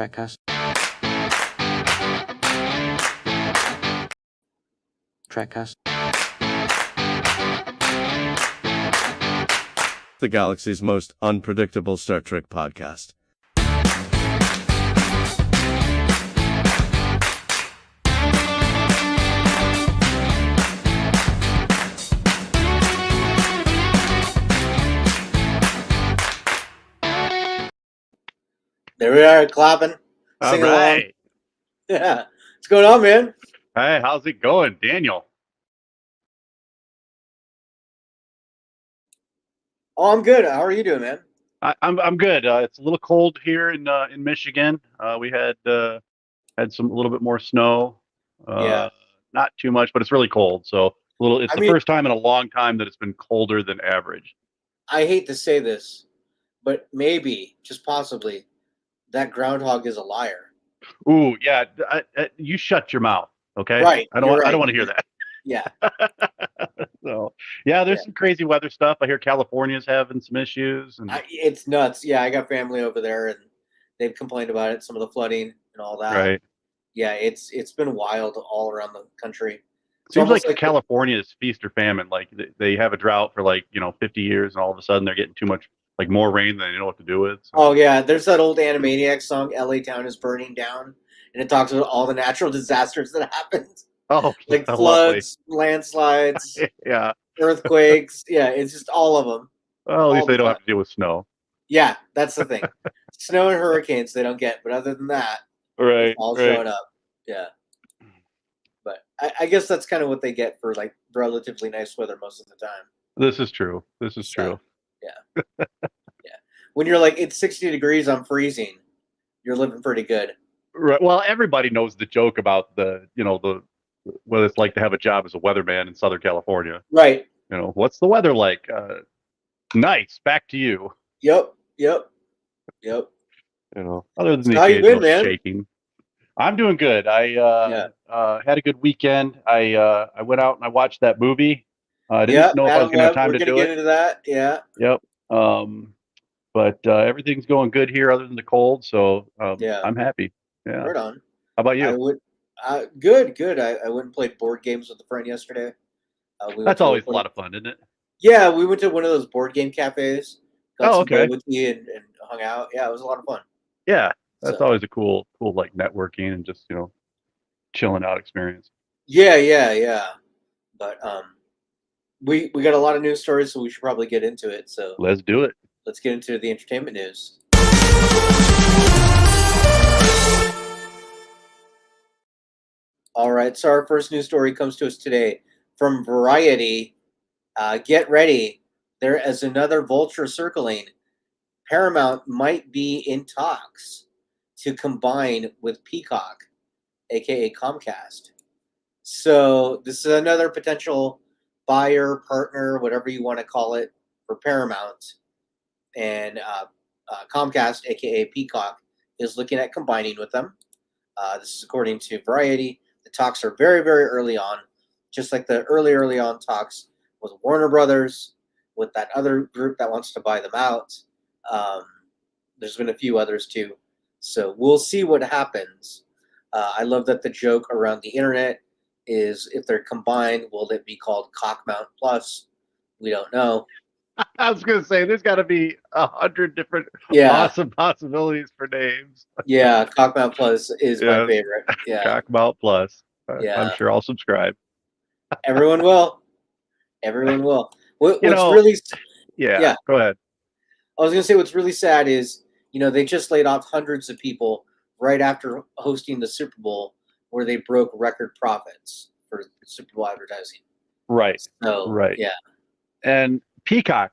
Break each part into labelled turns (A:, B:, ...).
A: Trekcast. Trekcast.
B: The galaxy's most unpredictable Star Trek podcast.
C: There we are, clapping, singing along. Yeah. What's going on, man?
D: Hey, how's it going, Daniel?
C: Oh, I'm good. How are you doing, man?
D: I'm good. It's a little cold here in Michigan. We had a little bit more snow.
C: Yeah.
D: Not too much, but it's really cold. So it's
C: I
D: the
C: mean-
D: first time in a long time that it's been colder than average.
C: I hate to say this, but maybe, just possibly, that groundhog is a liar.
D: Ooh, yeah. You shut your mouth, okay?
C: Right.
D: I don't want to hear that.
C: Yeah.
D: So yeah, there's
C: Yeah.
D: some crazy weather stuff. I hear California's having some issues, and
C: It's nuts. Yeah, I got family over there, and they've complained about it, some of the flooding and all that.
D: right.
C: Yeah, it's been wild all around the country. It's
D: Seems
C: almost
D: like California is feast or famine. Like they have a drought for 50 years, and all of a sudden they're getting too much, more rain than they know what to do with. So.
C: Oh yeah, there's that old Animaniacs song, "LA Town is Burning Down," and it talks about all the natural disasters that happened,
D: Oh,
C: like
D: lovely.
C: floods, landslides,
D: Yeah.
C: earthquakes. Yeah, it's just all of them.
D: Well, at
C: all
D: least
C: the
D: they don't
C: time.
D: have to deal with snow.
C: Yeah, that's the thing. Snow and hurricanes they don't get, but other than that,
D: Right.
C: it's all
D: right.
C: showing up. Yeah, but I guess that's kind of what they get for like relatively nice weather most of the time.
D: This is true. This is
C: So,
D: true.
C: Yeah, yeah. When you're like it's 60 degrees, I'm freezing. You're living pretty good.
D: Right. Well, everybody knows the joke about the what it's like to have a job as a weatherman in Southern California.
C: Right.
D: What's the weather like? Nice. Back to you.
C: Yep.
D: Other than
C: So
D: the
C: how you been,
D: occasional
C: man?
D: shaking. I'm doing good. I had a good weekend. I went out and I watched that movie. I didn't know if I was going to have time to do
C: We're gonna
D: it.
C: get into that. Yeah.
D: Yep. But everything's going good here, other than the cold. So
C: Yeah.
D: I'm happy. Yeah.
C: Right on.
D: How about you?
C: I would. Good. I went and played board games with a friend yesterday.
D: That's always a lot of fun, isn't it?
C: Yeah, we went to one of those board game cafes. Got some
D: okay.
C: boba tea and hung out. Yeah, it was a lot of fun.
D: Yeah, that's
C: So-
D: always a cool networking and just chilling out experience.
C: Yeah. But we got a lot of news stories, so we should probably get into it. So
D: Let's do it.
C: let's get into the entertainment news. All right, so our first news story comes to us today from Variety. Get ready. There is another vulture circling. Paramount might be in talks to combine with Peacock, aka Comcast. So this is another potential buyer, partner, whatever you want to call it, for Paramount. And Comcast, aka Peacock, is looking at combining with them. This is according to Variety. The talks are very, very early on, just like the early on talks with Warner Brothers, with that other group that wants to buy them out. There's been a few others too. So we'll see what happens. I love that the joke around the internet is if they're combined, will it be called Cockmount Plus? We don't know.
D: I was going to say, there's got to be 100 different awesome possibilities for names.
C: Yeah, Cockmount Plus is my
D: Yeah.
C: favorite. Yeah,
D: Cockmouth Plus.
C: Yeah.
D: I'm sure I'll subscribe.
C: everyone will. Everyone will. What's
D: know-
C: really
D: Yeah. Go ahead.
C: I was going to say what's really sad is, they just laid off hundreds of people right after hosting the Super Bowl, where they broke record profits for Super Bowl advertising.
D: Right.
C: So,
D: Right.
C: yeah.
D: And Peacock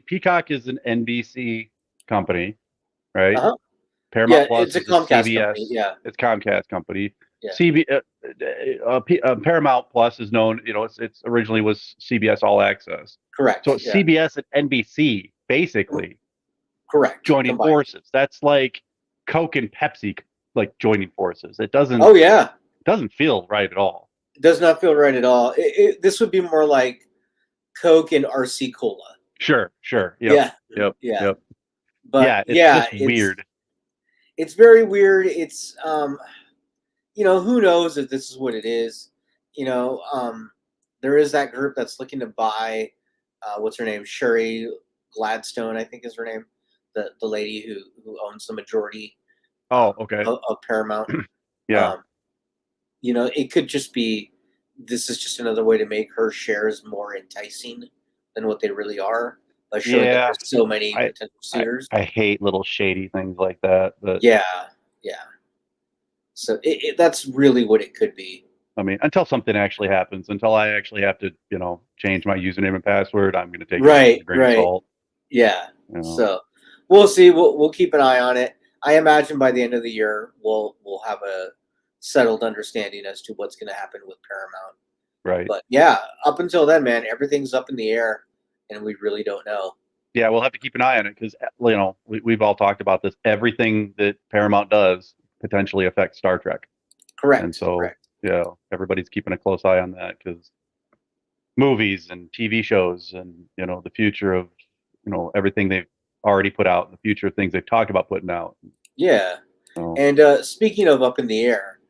D: Peacock is an NBC company, right?
C: Uh-huh.
D: Paramount Plus
C: it's a
D: is
C: Comcast
D: CBS.
C: company. Yeah.
D: It's Comcast company.
C: Yeah.
D: Paramount Plus is known. It's originally was CBS All Access.
C: Correct.
D: So it's
C: yeah.
D: CBS and NBC basically
C: Correct.
D: joining
C: Combined.
D: forces. That's like Coke and Pepsi joining forces. It doesn't.
C: Oh, yeah.
D: Doesn't feel right at all.
C: It does not feel right at all. This would be more like Coke and RC Cola.
D: Sure.
C: Yeah.
D: Yep.
C: But
D: It's just weird.
C: it's very weird. It's who knows if this is what it is. There is that group that's looking to buy what's her name? Sherry Gladstone, I think is her name. The lady who owns the majority
D: Okay.
C: of Paramount.
D: Yeah.
C: It could just be this is just another way to make her shares more enticing than what they really are by showing that there's so many potential suitors.
D: I hate little shady things like that. But
C: yeah. So that's really what it could be.
D: I mean, until something actually happens, until I actually have to, change my username and password, I'm going to take it with a grain of salt.
C: Yeah. So we'll see. We'll keep an eye on it. I imagine by the end of the year, we'll have a settled understanding as to what's going to happen with Paramount.
D: Right.
C: But yeah, up until then, man, everything's up in the air, and we really don't know.
D: Yeah, we'll have to keep an eye on it because we've all talked about this. Everything that Paramount does potentially affects Star Trek.
C: Correct.
D: And so, everybody's keeping a close eye on that because movies and TV shows and the future of everything they've already put out, the future of things they've talked about putting out.
C: Yeah. And speaking of up in the air,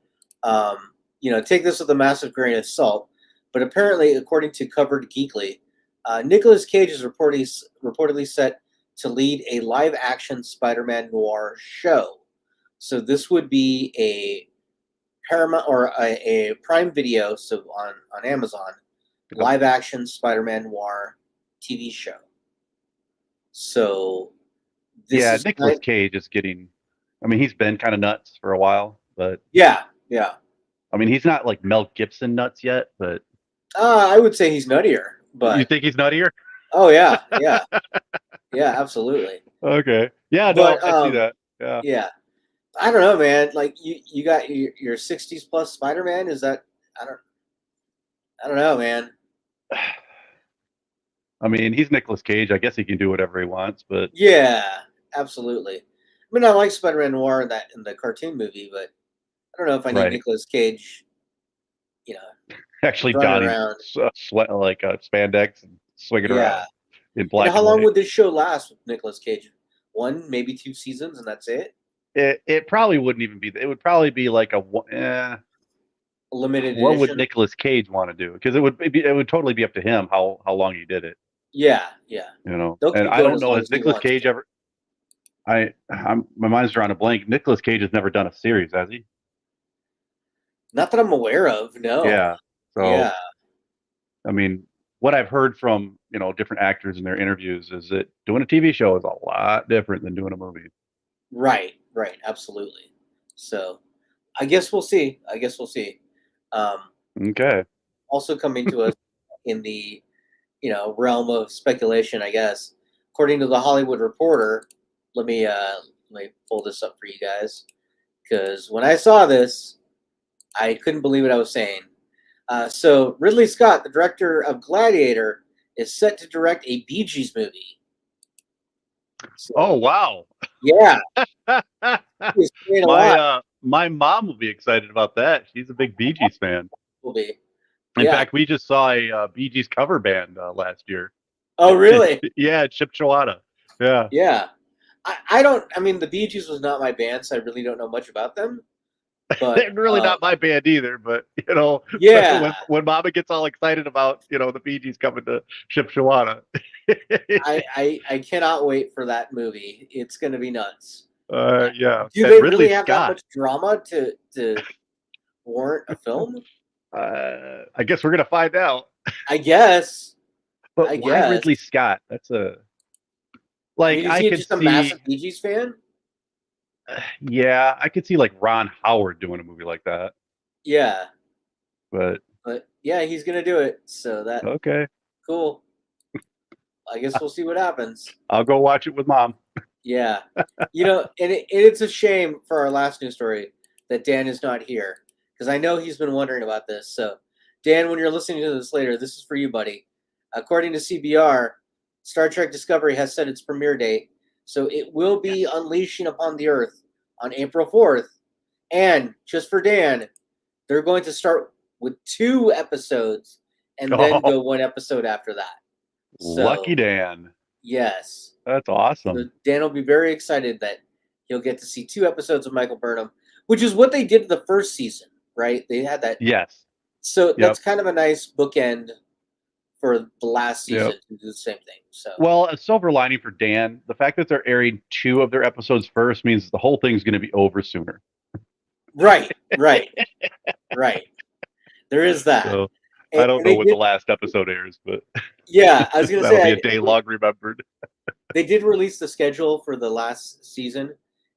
C: take this with a massive grain of salt, but apparently, according to Covered Geekly, Nicolas Cage is reportedly set to lead a live-action Spider-Man noir show. So this would be a Paramount or a Prime Video, so on Amazon, live-action Spider-Man noir TV show. So
D: Nicolas Cage is getting. I mean, he's been kind of nuts for a while, but
C: yeah.
D: I mean, he's not like Mel Gibson nuts yet, but
C: I would say he's nuttier. But
D: you think he's nuttier?
C: Oh yeah, absolutely.
D: Okay, yeah, no, I see that.
C: Yeah, I don't know, man. Like you got your 60s plus Spider-Man. Is that I don't know, man.
D: I mean, he's Nicolas Cage. I guess he can do whatever he wants, but
C: yeah, absolutely. I mean, I like Spider-Man Noir in the cartoon movie, but I don't know if I need Nicolas Cage.
D: Actually donning sweat like spandex and swinging around in black.
C: How long would this show last with Nicolas Cage? 1, maybe 2 seasons, and that's it.
D: It probably wouldn't even be. It would probably be like a
C: limited.
D: What would Nicolas Cage want to do? Because it would totally be up to him how long he did it.
C: Yeah.
D: And I don't know, has Nicolas Cage ever? My mind's drawing a blank. Nicolas Cage has never done a series, has he?
C: Not that I'm aware of. No.
D: Yeah. So. I mean, what I've heard from different actors in their interviews is that doing a TV show is a lot different than doing a movie.
C: Right, absolutely. So, I guess we'll see.
D: Okay.
C: Also coming to us in the realm of speculation, I guess. According to the Hollywood Reporter, let me pull this up for you guys, because when I saw this, I couldn't believe what I was saying. So Ridley Scott, the director of Gladiator, is set to direct a Bee Gees movie.
D: So, oh wow!
C: Yeah,
D: my mom will be excited about that. She's a big Bee Gees fan.
C: Will be.
D: In fact, we just saw a Bee Gees cover band last year.
C: Oh really?
D: Yeah, Chip Chihuahua. Yeah.
C: Yeah. I mean, the Bee Gees was not my band, so I really don't know much about them. But
D: they're really not my band either, but
C: yeah.
D: when Mama gets all excited about the Bee Gees coming to Chip Chihuahua.
C: I cannot wait for that movie. It's gonna be nuts.
D: Yeah.
C: Do they really have that much drama to warrant a film?
D: I guess we're gonna find out.
C: I guess.
D: But why Ridley Scott? That's a
C: I could just a massive Bee Gees fan.
D: Yeah, I could see like Ron Howard doing a movie like that.
C: Yeah.
D: But
C: yeah, he's gonna do it. So that
D: okay.
C: Cool. I guess we'll see what happens.
D: I'll go watch it with Mom.
C: Yeah. And it's a shame for our last news story that Dan is not here, because I know he's been wondering about this. So, Dan, when you're listening to this later, this is for you, buddy. According to CBR, Star Trek Discovery has set its premiere date, so it will be unleashing upon the Earth on April 4th. And just for Dan, they're going to start with 2 episodes and then go 1 episode after that. So,
D: lucky Dan.
C: Yes.
D: That's awesome.
C: So Dan will be very excited that He'll get to see 2 episodes of Michael Burnham, which is what they did the first season, right? They had that.
D: Yes.
C: So
D: Yep.
C: that's kind of a nice bookend for the last season
D: Yep.
C: to do the same thing. So
D: Well, a silver lining for Dan, the fact that they're airing 2 of their episodes first means the whole thing's going to be over sooner.
C: right. There is that.
D: So
C: And,
D: I don't
C: and
D: know
C: they
D: when
C: did,
D: the last episode airs, but
C: yeah, I was going to
D: that'll
C: say,
D: be a day long remembered.
C: they did release the schedule for the last season,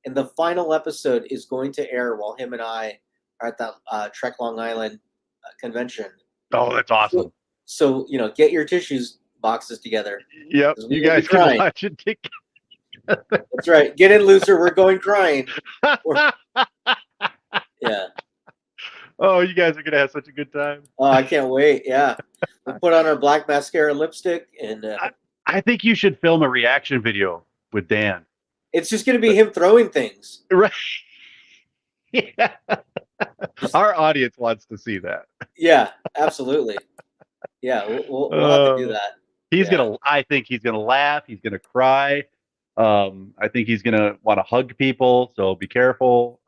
C: and the final episode is going to air while him and I are at that Trek Long Island convention.
D: Oh, that's awesome.
C: So get your tissues boxes together.
D: Yep,
C: 'cause we
D: you
C: will be
D: guys can
C: crying.
D: watch it together.
C: That's right. Get in, loser. We're going crying. Yeah.
D: Oh, you guys are gonna have such a good time.
C: Oh, I can't wait. Yeah. We'll put on our black mascara and lipstick, and
D: I think you should film a reaction video with Dan.
C: it's just going to be him throwing things.
D: Right. Yeah. Our audience wants to see that.
C: Yeah, absolutely. Yeah, we'll have to do that.
D: I think he's gonna laugh. He's gonna cry. I think he's gonna want to hug people. So be careful.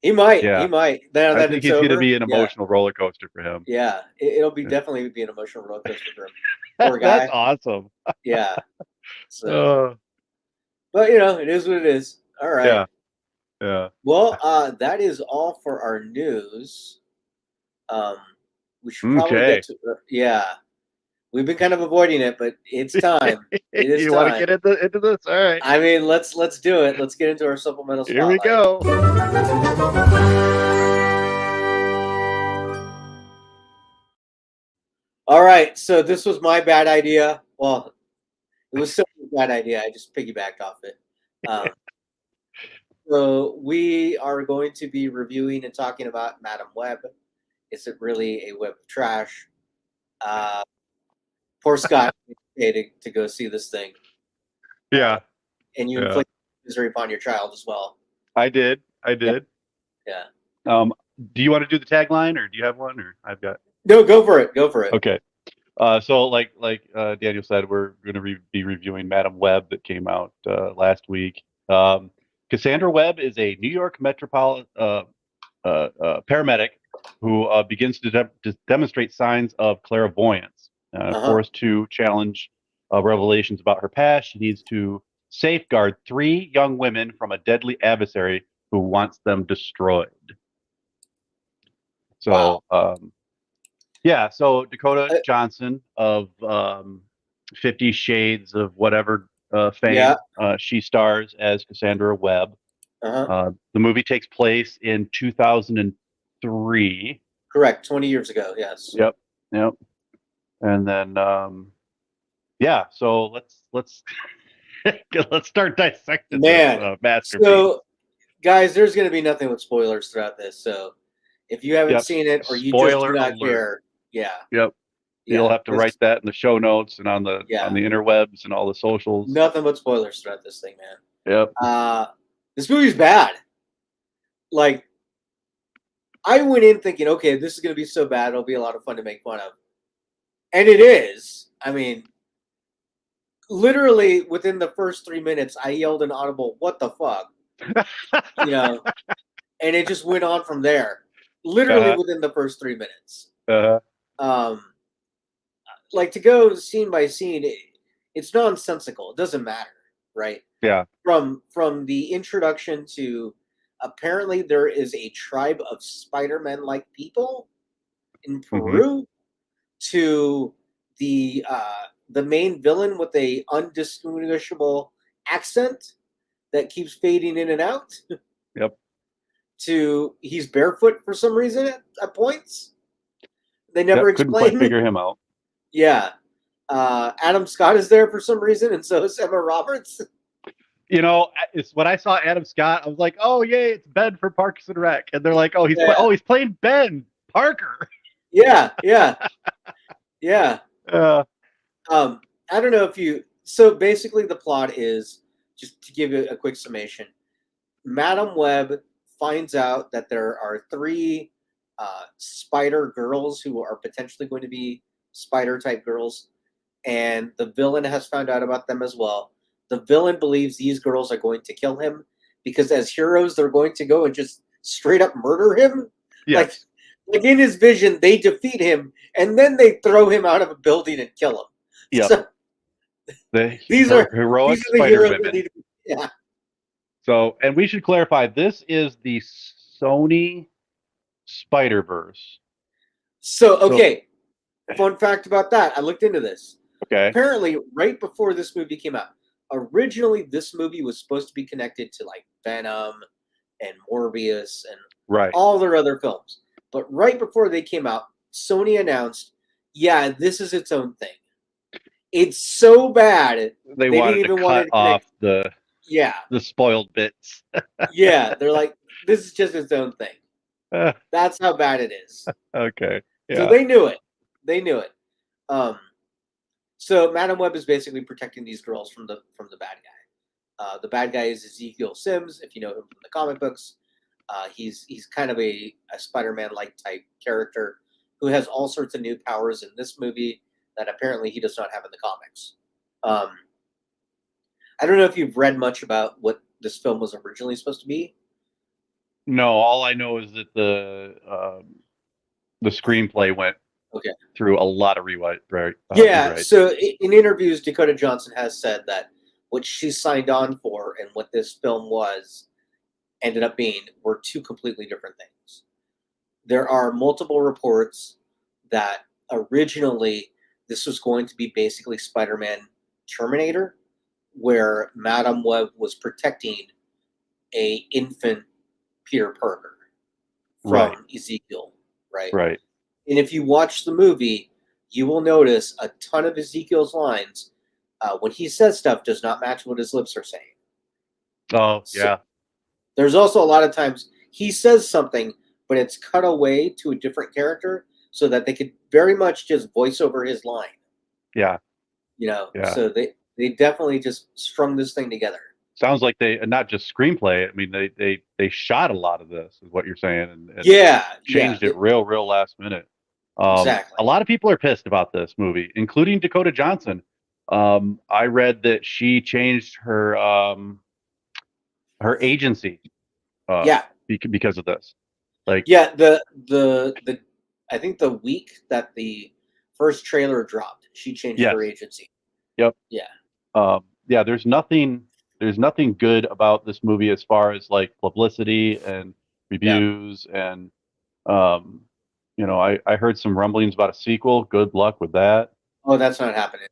C: He might.
D: Yeah.
C: He might. Now
D: I
C: that
D: think
C: it's
D: he's
C: over,
D: gonna be an emotional roller coaster for him.
C: Yeah, it'll be definitely be an emotional roller coaster for him. Poor guy.
D: That's awesome.
C: Yeah. So, but it is what it is. All right.
D: Yeah. Yeah.
C: Well, that is all for our news. We should probably get to yeah. We've been kind of avoiding it, but it's time. It is
D: You
C: time.
D: want to get into this? All right.
C: I mean, let's do it. Let's get into our supplemental spotlight.
D: Here we go.
C: All right, so this was my bad idea. Well, it was still a bad idea. I just piggybacked off it. So we are going to be reviewing and talking about Madam Web. Is it really a web of trash? Poor Scott paid to go see this thing.
D: Yeah.
C: And you inflict misery upon your child as well.
D: I did.
C: Yeah.
D: Do you want to do the tagline, or do you have one, or I've got?
C: No, go for it. Go for it.
D: Okay. So like Daniel said, we're going to be reviewing Madam Web that came out last week. Cassandra Webb is a New York metropolitan paramedic who begins to demonstrate signs of clairvoyance. Forced to challenge revelations about her past, she needs to safeguard 3 young women from a deadly adversary who wants them destroyed. So, so Dakota Johnson of 50 Shades of whatever fame, she stars as Cassandra Webb. The movie takes place in 2003.
C: Correct, 20 years ago. Yes.
D: Yep. And then, so let's let's start dissecting this masterpiece.
C: So, guys, there's going to be nothing with spoilers throughout this. So, if you haven't seen it or you just do not care,
D: you'll have to write that in the show notes and on the interwebs and all the socials.
C: Nothing but spoilers throughout this thing, man.
D: Yep.
C: This movie's bad. Like, I went in thinking, okay, this is going to be so bad, it'll be a lot of fun to make fun of. And it is. I mean, literally within the first 3 minutes, I yelled an audible, "What the fuck?" And it just went on from there. Literally within the first 3 minutes. Like, to go scene by scene, it's nonsensical. It doesn't matter, right?
D: Yeah.
C: From the introduction to apparently there is a tribe of Spider-Man-like people in Peru, to the main villain with a undistinguishable accent that keeps fading in and out.
D: Yep.
C: To he's barefoot for some reason at points. They never
D: couldn't
C: explain.
D: quite figure him out.
C: Yeah. Adam Scott is there for some reason, and so is Emma Roberts.
D: It's when I saw Adam Scott, I was like, "Oh, yay, it's Ben for Parks and Rec," and they're like, "Oh, he's playing Ben Parker."
C: Yeah. I don't know if you. So basically, the plot is, just to give you a quick summation. Madam Web finds out that there are 3 spider girls who are potentially going to be spider-type girls, and the villain has found out about them as well. The villain believes these girls are going to kill him because as heroes, they're going to go and just straight up murder him.
D: Yes.
C: Like in his vision, they defeat him and then they throw him out of a building and kill him.
D: Yep.
C: So these are
D: heroic
C: the
D: spider
C: heroes that
D: women.
C: need to be, yeah.
D: So, and we should clarify, this is the Sony Spider-Verse.
C: So okay, fun fact about that. I looked into this.
D: Okay.
C: Apparently, right before this movie came out, originally this movie was supposed to be connected to like Venom and Morbius and
D: Right.
C: all their other films. But right before they came out, Sony announced, yeah, this is its own thing. It's so bad
D: They
C: didn't
D: wanted
C: even
D: to
C: want
D: cut
C: to
D: off
C: connect. Yeah.
D: the spoiled bits.
C: Yeah. They're like, this is just its own thing. That's how bad it is.
D: Okay. Yeah.
C: So they knew it. They knew it. So Madam Web is basically protecting these girls from the bad guy. The bad guy is Ezekiel Sims, if you know him from the comic books. He's kind of a Spider-Man-like type character who has all sorts of new powers in this movie that apparently he does not have in the comics. I don't know if you've read much about what this film was originally supposed to be.
D: No, all I know is that the screenplay went through a lot of rewrites.
C: So in interviews, Dakota Johnson has said that what she signed on for and what this film ended up being were two completely different things. There are multiple reports that originally this was going to be basically Spider-Man Terminator, where Madam Web was protecting a infant Peter Parker from Ezekiel, right?
D: Right.
C: And if you watch the movie, you will notice a ton of Ezekiel's lines, when he says stuff, does not match what his lips are saying.
D: Oh,
C: So,
D: yeah.
C: there's also a lot of times he says something, but it's cut away to a different character so that they could very much just voice over his line.
D: Yeah.
C: So they definitely just strung this thing together.
D: Sounds like they, not just screenplay. I mean, they shot a lot of this, is what you're saying, and changed it real last minute.
C: Exactly.
D: A lot of people are pissed about this movie, including Dakota Johnson. I read that she changed her agency. Because of this.
C: The I think the week that the first trailer dropped, she changed her agency.
D: Yep.
C: Yeah.
D: There's nothing good about this movie as far as like publicity and reviews and I heard some rumblings about a sequel. Good luck with that.
C: Oh, that's not happening.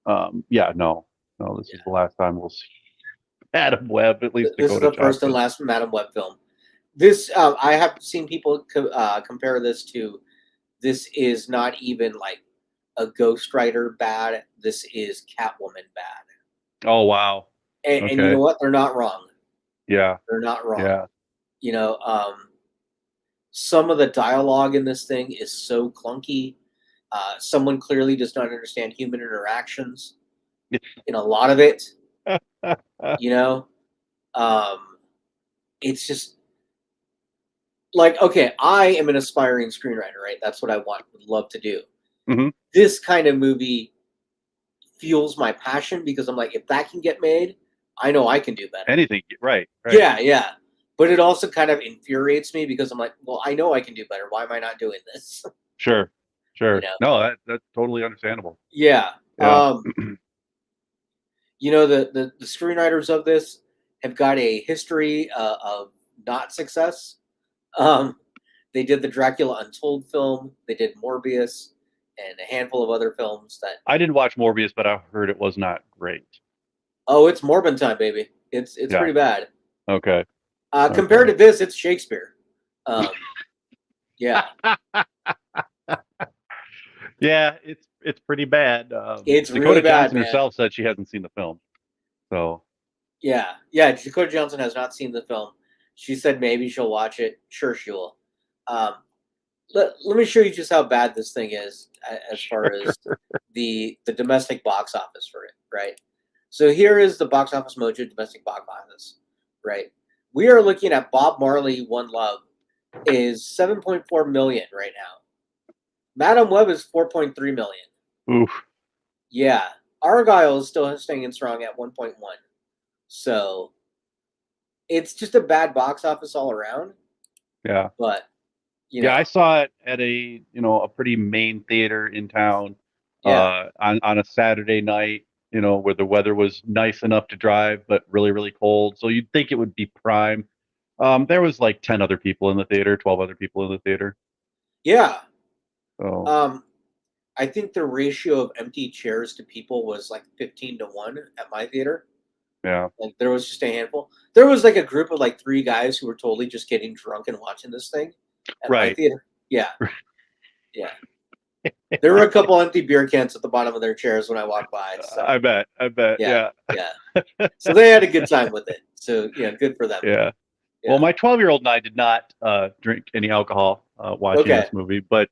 D: No, this is the last time we'll see Madam Web, at least.
C: This is the first and last Madam Web film. This I have seen people compare this to. This is not even like a Ghost Rider bad. This is Catwoman bad.
D: Oh wow!
C: And you know what? They're not wrong.
D: Yeah,
C: they're not wrong. Yeah. Some of the dialogue in this thing is so clunky. Someone clearly does not understand human interactions in a lot of it. It's just like, okay, I am an aspiring screenwriter, right? That's what I would love to do.
D: Mm-hmm.
C: This kind of movie fuels my passion because I'm like, if that can get made, I know I can do better.
D: Anything, right.
C: Yeah. But it also kind of infuriates me because I'm like, well, I know I can do better. Why am I not doing this?
D: Sure. No, that's totally understandable.
C: Yeah. The screenwriters of this have got a history of not success. They did the Dracula Untold film. They did Morbius and a handful of other films that
D: I didn't watch Morbius, but I heard it was not great.
C: Oh, it's Morbin time, baby. It's pretty bad.
D: Okay.
C: Compared to this, it's Shakespeare. Yeah.
D: Yeah, it's pretty bad.
C: It's
D: Dakota
C: really bad.
D: Johnson herself said she hasn't seen the film. So.
C: Yeah. Dakota Johnson has not seen the film. She said maybe she'll watch it. Sure, she will. Let me show you just how bad this thing is as far as the domestic box office for it, right? So here is the Box Office Mojo domestic box office, right? We are looking at Bob Marley, One Love, is 7.4 million right now. Madam Web is 4.3 million.
D: Oof.
C: Yeah. Argyle is still staying strong at 1.1. So, it's just a bad box office all around.
D: Yeah.
C: But
D: Yeah, I saw it at a a pretty main theater in town on a Saturday night, where the weather was nice enough to drive, but really, really cold. So you'd think it would be prime. There was like 10 other people in the theater, 12 other people in the theater.
C: Yeah.
D: So
C: I think the ratio of empty chairs to people was like 15-1 at my theater.
D: yeah,
C: Like there was just a handful. There was like a group of like 3 guys who were totally just getting drunk and watching this thing at my
D: right.
C: theater. Yeah. Yeah. There were a couple empty beer cans at the bottom of their chairs when I walked by. So
D: I bet.
C: yeah.
D: Yeah.
C: Yeah. So they had a good time with it. So good for them.
D: Yeah.
C: Yeah.
D: Well, my 12-year-old and I did not drink any alcohol watching this movie, but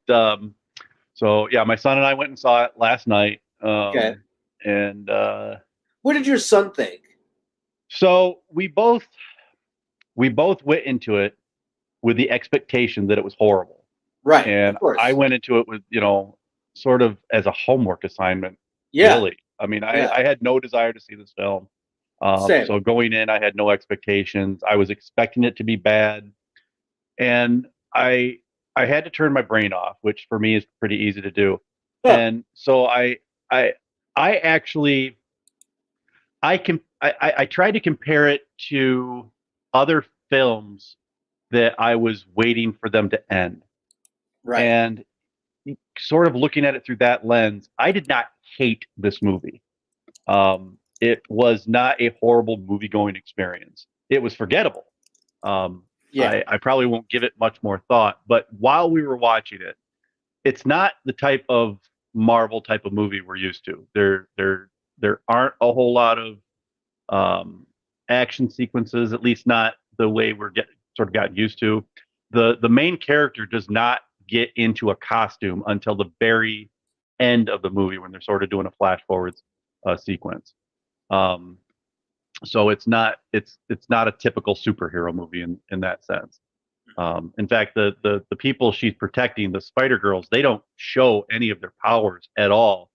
D: so yeah, my son and I went and saw it last night.
C: Okay.
D: And
C: What did your son think?
D: so we both went into it with the expectation that it was horrible.
C: Right.
D: And
C: Of course.
D: I went into it with, sort of as a homework assignment.
C: Yeah.
D: Really. I mean, I had no desire to see this film.
C: Same.
D: So going in, I had no expectations. I was expecting it to be bad. And I had to turn my brain off, which for me is pretty easy to do.
C: Huh.
D: And so I actually I tried to compare it to other films that I was waiting for them to end.
C: Right.
D: And sort of looking at it through that lens, I did not hate this movie. It was not a horrible movie-going experience. It was forgettable.
C: Yeah.
D: I probably won't give it much more thought, but while we were watching it, it's not the type of Marvel type of movie we're used to. There aren't a whole lot of action sequences, at least not the way we're sort of gotten used to. The main character does not get into a costume until the very end of the movie when they're sort of doing a flash forwards sequence. So it's not a typical superhero movie in that sense. In fact, the people she's protecting, the Spider Girls, they don't show any of their powers at all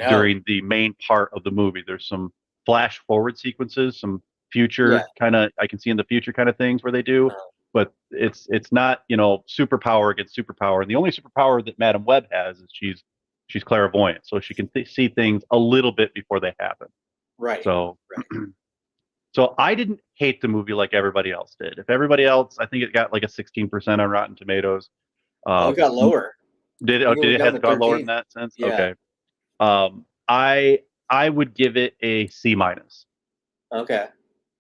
D: during the main part of the movie. There's some flash forward sequences, some future kind of, I can see in the future kind of things where they do, but it's not superpower against superpower. And the only superpower that Madam Web has is she's clairvoyant, so she can see things a little bit before they happen.
C: Right.
D: So. Right. So I didn't hate the movie like everybody else did. If everybody else, I think it got like a 16% on Rotten Tomatoes.
C: It got lower.
D: Did it have gone lower in that sense?
C: Yeah.
D: Okay. I would give it a C-.
C: Okay.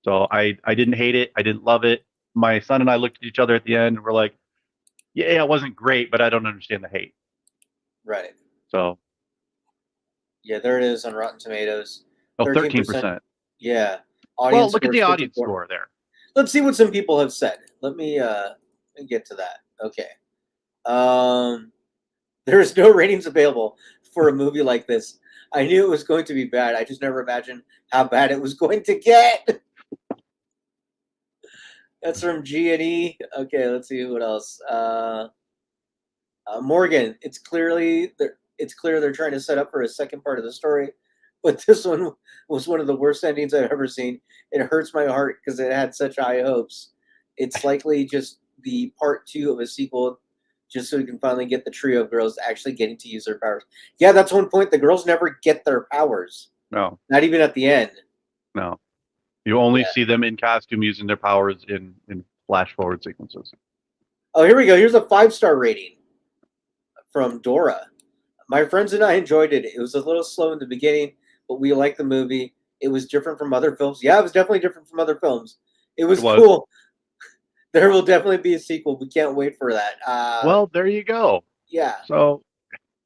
D: So I didn't hate it. I didn't love it. My son and I looked at each other at the end and we're like, yeah, it wasn't great, but I don't understand the hate.
C: Right.
D: So.
C: Yeah, there it is on Rotten Tomatoes.
D: 13%.
C: Yeah.
D: Well, look at the audience score there.
C: Let's see what some people have said. Let me get to that. Okay. There's no ratings available for a movie like this. I knew it was going to be bad. I just never imagined how bad it was going to get. That's from G&E. Okay, let's see what else. Morgan, it's clear they're trying to set up for a second part of the story. But this one was one of the worst endings I've ever seen. It hurts my heart because it had such high hopes. It's likely just the part 2 of a sequel, just so we can finally get the trio of girls actually getting to use their powers. Yeah, that's one point. The girls never get their powers.
D: No.
C: Not even at the end.
D: No. You only see them in costume using their powers in flash forward sequences.
C: Oh, here we go. Here's a 5-star rating from Dora. My friends and I enjoyed it. It was a little slow in the beginning, but we liked the movie. It was different from other films. Yeah, it was definitely different from other films. It was cool. There will definitely be a sequel. We can't wait for that.
D: Well, there you go.
C: Yeah.
D: So.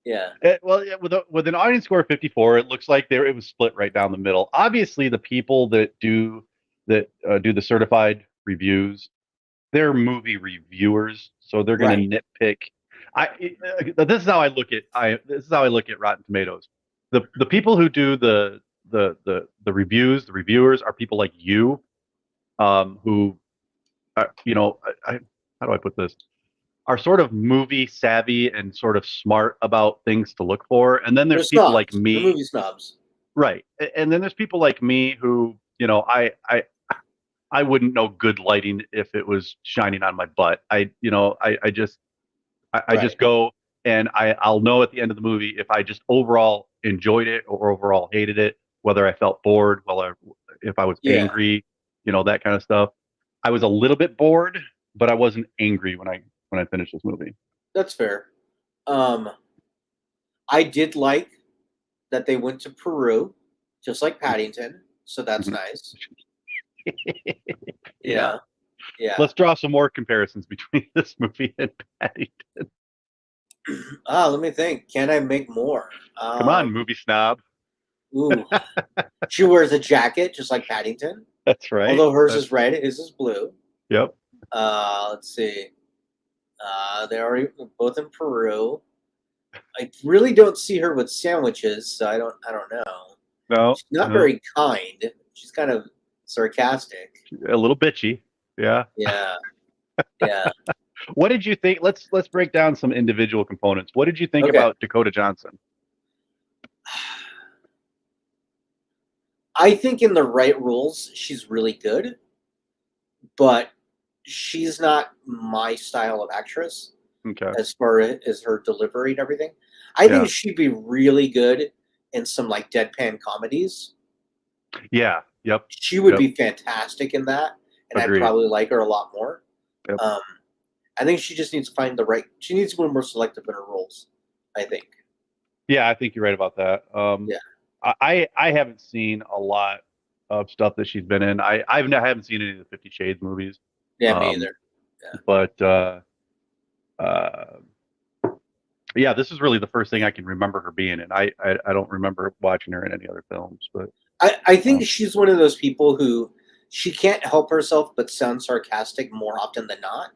C: Yeah.
D: With an audience score of 54, it looks like it was split right down the middle. Obviously, the people that do the certified reviews, they're movie reviewers, so they're going to nitpick. This is how I look at Rotten Tomatoes. The people who do the reviews, the reviewers are people like you, who, how do I put this? Are sort of movie savvy and sort of smart about things to look for. And then there's people like me.
C: The movie snobs.
D: Right. And then there's people like me who, I wouldn't know good lighting if it was shining on my butt. I just
C: Right.
D: go, and I'll know at the end of the movie if I just overall enjoyed it or overall hated it, whether I felt bored, if I was
C: Yeah,
D: angry, that kind of stuff. I was a little bit bored, but I wasn't angry when I finished this movie.
C: that's fair. Um, I did like that they went to Peru, just like Paddington, so that's
D: Mhm.
C: nice.
D: Yeah.
C: Yeah, yeah.
D: Let's draw some more comparisons between this movie and Patty.
C: Let me think. Can I make more?
D: Come on, movie snob.
C: Ooh, she wears a jacket just like Paddington,
D: That's right.
C: although hers is red, his is blue.
D: Yep.
C: Let's see. They already both in Peru. I really don't see her with sandwiches, so I don't know.
D: No,
C: She's not very kind. She's kind of sarcastic.
D: a little bitchy. Yeah.
C: Yeah, yeah.
D: What did you think? Let's break down some individual components. What did you think
C: Okay.
D: about Dakota Johnson?
C: I think in the right roles, she's really good, but she's not my style of actress
D: Okay.
C: as far as her delivery and everything. I
D: Yeah.
C: think she'd be really good in some like deadpan comedies.
D: Yeah. Yep.
C: She would
D: Yep.
C: be fantastic in that, and I'd
D: Agreed.
C: probably like her a lot more.
D: Yep.
C: I think she just needs to find the right. She needs to be more selective in her roles. I think.
D: Yeah, I think you're right about that.
C: Yeah.
D: I haven't seen a lot of stuff that she's been in. I haven't seen any of the 50 Shades movies.
C: Yeah, me
D: Um,
C: either. Yeah.
D: But yeah, this is really the first thing I can remember her being in. I don't remember watching her in any other films, but
C: I think she's one of those people who she can't help herself but sound sarcastic more often than not.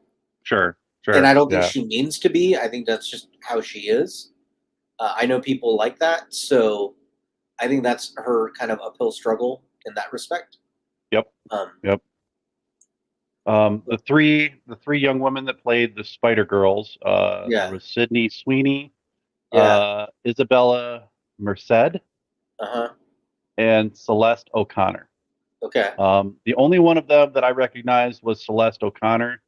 D: sure.
C: And I don't think
D: Yeah.
C: she means to be. I think that's just how she is. I know people like that, so I think that's her kind of uphill struggle in that respect.
D: Yep. Yep. The three young women that played the Spider Girls.
C: Yeah.
D: There was Sydney Sweeney,
C: Yeah.
D: Isabella Merced,
C: Uh-huh.
D: and Celeste O'Connor.
C: Okay.
D: The only one of them that I recognized was Celeste O'Connor.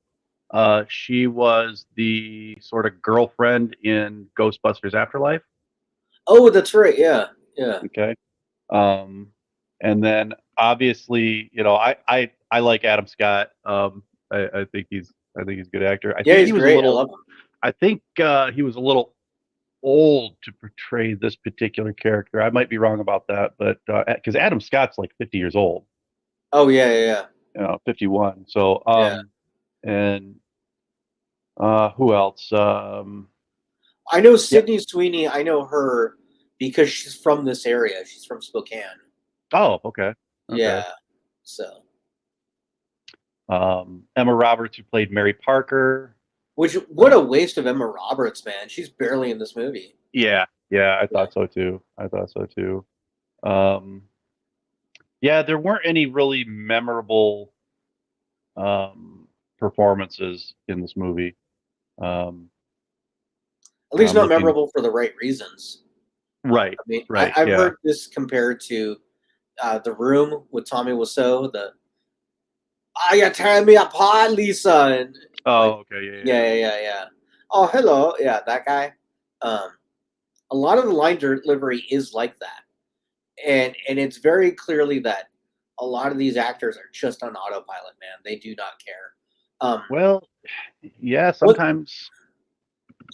D: She was the sort of girlfriend in Ghostbusters Afterlife.
C: Oh, that's right. Yeah. Yeah.
D: Okay. And then obviously, I like Adam Scott. I think he's a good actor. I
C: Yeah,
D: think
C: he's
D: he was
C: great. I love him.
D: I think he was a little old to portray this particular character. I might be wrong about that, but because Adam Scott's like 50 years old,
C: Oh, yeah, yeah,
D: 51. So,
C: yeah.
D: and who else?
C: I know Sydney Sweeney. I know her because she's from this area. She's from Spokane.
D: Oh, okay.
C: Yeah. So,
D: Emma Roberts, who played Mary Parker.
C: what a waste of Emma Roberts, man. She's barely in this movie.
D: Yeah, I thought so too. Yeah, there weren't any really memorable performances in this movie.
C: At least
D: I'm
C: not
D: looking.
C: memorable for the right reasons.
D: Right,
C: I mean,
D: right.
C: I've
D: Yeah.
C: heard this compared to The Room with Tommy Wiseau. You're tearing me apart, Lisa. And
D: Oh, okay.
C: yeah. Oh, hello. Yeah, that guy. A lot of the line delivery is like that. And it's very clearly that a lot of these actors are just on autopilot, man. They do not care.
D: Well, yeah. Sometimes,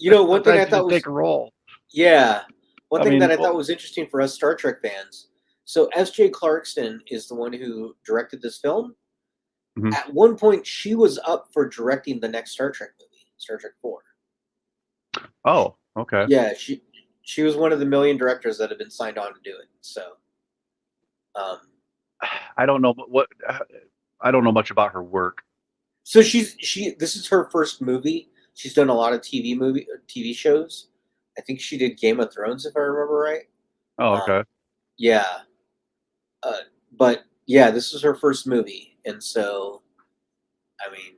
C: One thing I thought was
D: take a role.
C: yeah, one
D: I
C: thing
D: mean,
C: that I thought was interesting for us Star Trek fans. So S.J. Clarkson is the one who directed this film.
D: Mhm.
C: At one point, she was up for directing the next Star Trek movie, Star Trek 4.
D: Oh, okay.
C: Yeah, she was one of the million directors that have been signed on to do it. So,
D: I don't know what. I don't know much about her work.
C: so this is her first movie. She's done a lot of TV shows. I think she did Game of Thrones, if I remember right.
D: Oh, okay.
C: Yeah, but yeah, this is her first movie, and so, I mean,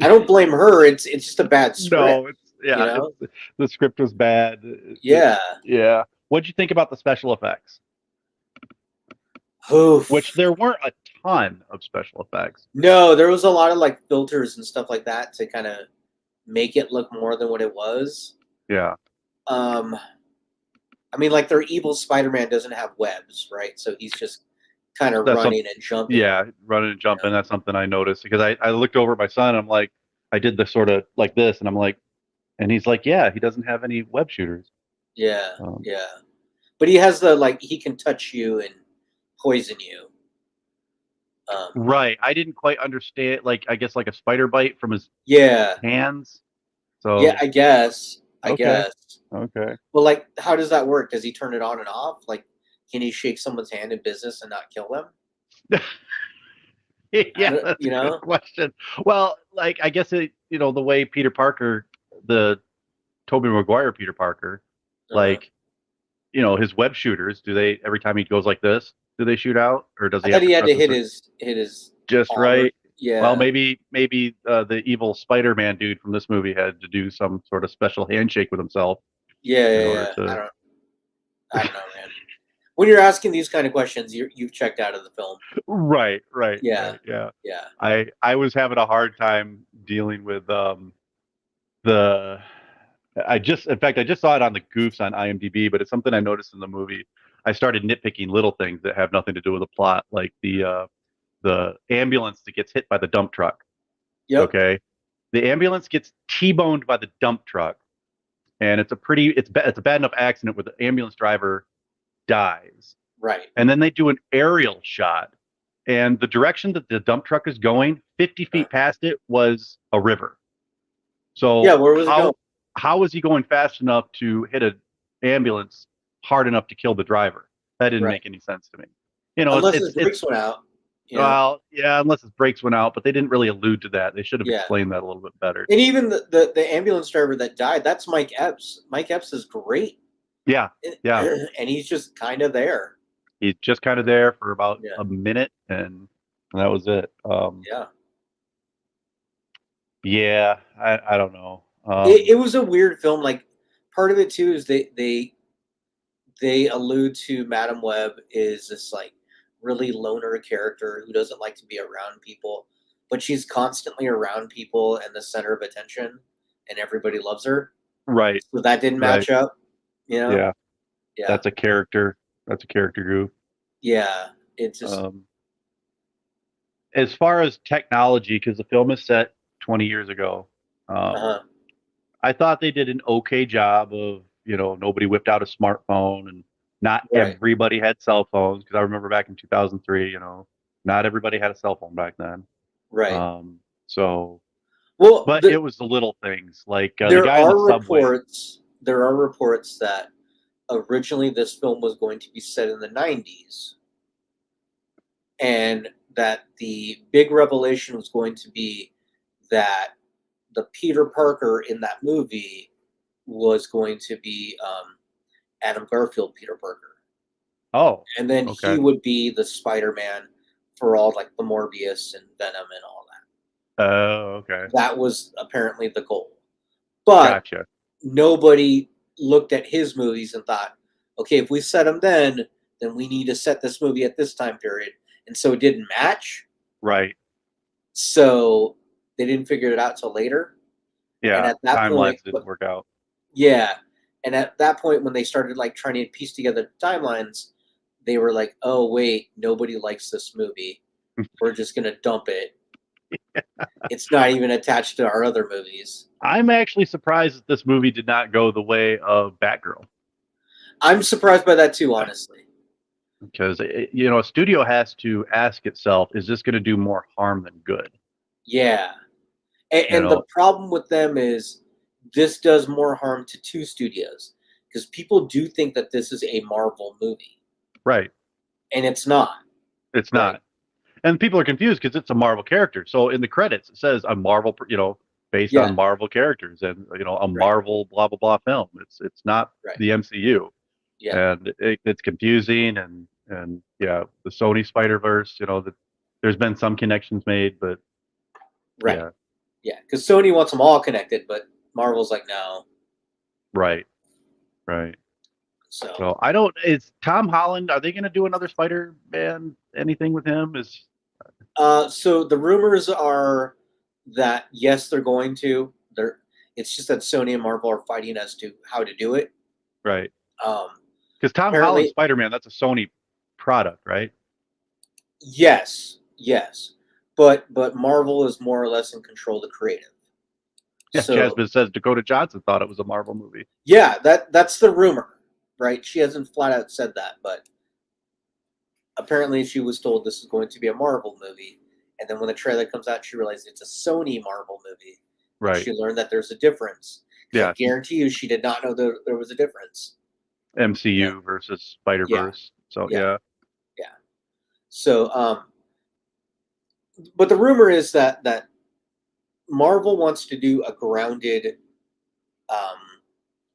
C: I don't blame her. It's just a bad script.
D: No, the script was bad.
C: Yeah.
D: Yeah. What'd you think about the special effects?
C: Oof.
D: which there weren't a ton of special effects.
C: No, there was a lot of like filters and stuff like that to kind of make it look more than what it was.
D: Yeah.
C: I mean, like their evil Spider-Man doesn't have webs, right? So he's just kind of
D: That's
C: running and jumping.
D: Yeah, running and jumping. That's something I noticed because I looked over at my son. And I'm like, I did this sort of like this, and I'm like, and he's like, yeah, he doesn't have any web shooters.
C: Yeah,
D: Um,
C: yeah. But he has the like he can touch you and poison you.
D: Right. I didn't quite understand. Like, I guess like a spider bite from his
C: Yeah,
D: hands.
C: yeah.
D: So
C: I guess. I
D: okay,
C: guess.
D: okay.
C: Well, like, how does that work? Does he turn it on and off? Like, can he shake someone's hand in business and not kill them?
D: Yeah, that's
C: You
D: a good
C: know?
D: question. Well, like I guess the way Peter Parker, the Tobey Maguire Peter Parker,
C: Uh-huh.
D: like, his web shooters, do they every time he goes like this, do they shoot out, or does
C: I
D: he
C: thought
D: have
C: he
D: to
C: had
D: press
C: to
D: a
C: hit
D: certain
C: his
D: just
C: palm.
D: right? Well,
C: Yeah.
D: maybe the evil Spider-Man dude from this movie had to do some sort of special handshake with himself
C: Yeah,
D: in
C: yeah,
D: order
C: yeah.
D: to.
C: I don't know, man. When you're asking these kind of questions, you've checked out of the film.
D: Right, right,
C: Yeah,
D: right. Yeah.
C: yeah.
D: I was having a hard time dealing with the in fact I just saw it on the goofs on IMDb, but it's something I noticed in the movie. I started nitpicking little things that have nothing to do with the plot, like the ambulance that gets hit by the dump truck.
C: Yep.
D: Okay, the ambulance gets T-boned by the dump truck, and it's a bad enough accident where the ambulance driver dies,
C: Right.
D: and then they do an aerial shot, and the direction that the dump truck is going, 50 feet past it, was a river.
C: Yeah.
D: So
C: Where was it going?
D: how is he going fast enough to hit an ambulance hard enough to kill the driver? That didn't
C: Right.
D: make any sense to me.
C: Unless his
D: It's
C: brakes went out.
D: well, yeah, unless his brakes went out, but they didn't really allude to that. They should have
C: Yeah.
D: explained that a little bit better.
C: And even the ambulance driver that died, that's Mike Epps. Mike Epps is great.
D: Yeah, yeah.
C: And he's just kind of there.
D: He's just kind of there for about
C: Yeah.
D: a minute, and that was it.
C: Yeah.
D: Yeah, I don't know.
C: It was a weird film. Like part of it too is they allude to Madam Web is this like really loner character who doesn't like to be around people, but she's constantly around people and the center of attention, and everybody loves her.
D: Right,
C: So that didn't
D: right.
C: match up.
D: Yeah,
C: Yeah,
D: that's a character. That's a character group.
C: yeah. It's just
D: As far as technology, because the film is set 20 years ago,
C: uh-huh.
D: I thought they did an okay job of, nobody whipped out a smartphone, and not
C: Right,
D: everybody had cell phones, because I remember back in 2003, not everybody had a cell phone back then.
C: right.
D: So,
C: Well,
D: but it was the little things, like the
C: there
D: guy in the
C: are
D: subway.
C: reports. There are reports that originally this film was going to be set in the 90s, and that the big revelation was going to be that the Peter Parker in that movie was going to be Adam Garfield Peter Parker,
D: Oh,
C: and then he
D: okay.
C: would be the Spider-Man for all like the Morbius and Venom and all that.
D: Oh, okay.
C: That was apparently the goal, but
D: Gotcha.
C: nobody looked at his movies and thought, okay, if we set him then we need to set this movie at this time period, and so it didn't match.
D: Right.
C: So they didn't figure it out till later. And
D: Yeah.
C: at that point,
D: Timelines didn't work out.
C: yeah. And at that point, when they started like trying to piece together timelines, they were like, "Oh wait, nobody likes this movie. We're just gonna dump it. It's not even attached to our other movies."
D: I'm actually surprised that this movie did not go the way of Batgirl,
C: I'm surprised by that too, honestly.
D: because a studio has to ask itself, is this going to do more harm than good?
C: Yeah.
D: You
C: And the
D: know,
C: problem with them is this does more harm to two studios because people do think that this is a Marvel movie,
D: right?
C: and it's not.
D: It's
C: Right.
D: not, and people are confused because it's a Marvel character. So in the credits, it says a Marvel, based
C: Yeah.
D: on Marvel characters, and a
C: Right.
D: Marvel blah blah blah film. It's not
C: Right.
D: the MCU,
C: Yeah.
D: and it's confusing. And yeah, the Sony Spider Verse, that there's been some connections made, but
C: Right.
D: yeah,
C: Yeah. Because Sony wants them all connected, but Marvel's like, no.
D: right, right.
C: So
D: I don't. Is Tom Holland? Are they going to do another Spider-Man? Anything with him?
C: so the rumors are that yes, they're going to. It's just that Sony and Marvel are fighting as to how to do it.
D: Right.
C: Um,
D: Because Tom Holland
C: apparently,
D: Spider-Man, that's a Sony product, right?
C: yes, but Marvel is more or less in control of the creative.
D: Yeah,
C: So
D: Jasmine says Dakota Johnson thought it was a Marvel movie.
C: yeah, that's the rumor, right? She hasn't flat out said that, but apparently she was told this is going to be a Marvel movie. And then when the trailer comes out, she realized it's a Sony Marvel movie. And
D: Right.
C: she learned that there's a difference.
D: Yeah.
C: I guarantee you she did not know there was a difference.
D: MCU versus Spider-Verse. So
C: yeah. So, but the rumor is that Marvel wants to do a grounded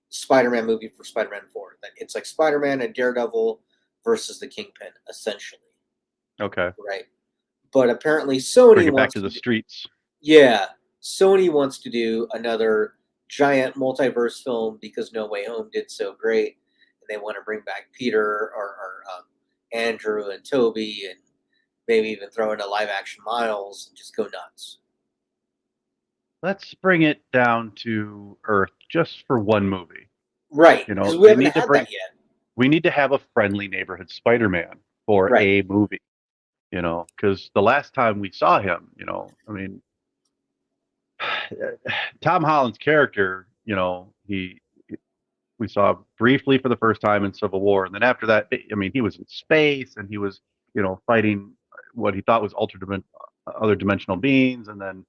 C: Spider-Man movie for Spider-Man 4. That it's like Spider-Man and Daredevil versus the Kingpin, essentially.
D: Okay.
C: Right. But apparently Sony
D: Bring it back
C: wants
D: to the streets.
C: Yeah, Sony wants to do another giant multiverse film because No Way Home did so great, and they want to bring back Peter or Andrew and Toby, and maybe even throw in a live action Miles and just go nuts.
D: Let's bring it down to Earth just for one movie.
C: Right, because we haven't had that yet.
D: We need to have a friendly neighborhood Spider-Man for
C: Right.
D: a movie. Because the last time we saw him, Tom Holland's character, we saw briefly for the first time in Civil War, and then after that, he was in space and he was, fighting what he thought was other dimensional beings, and then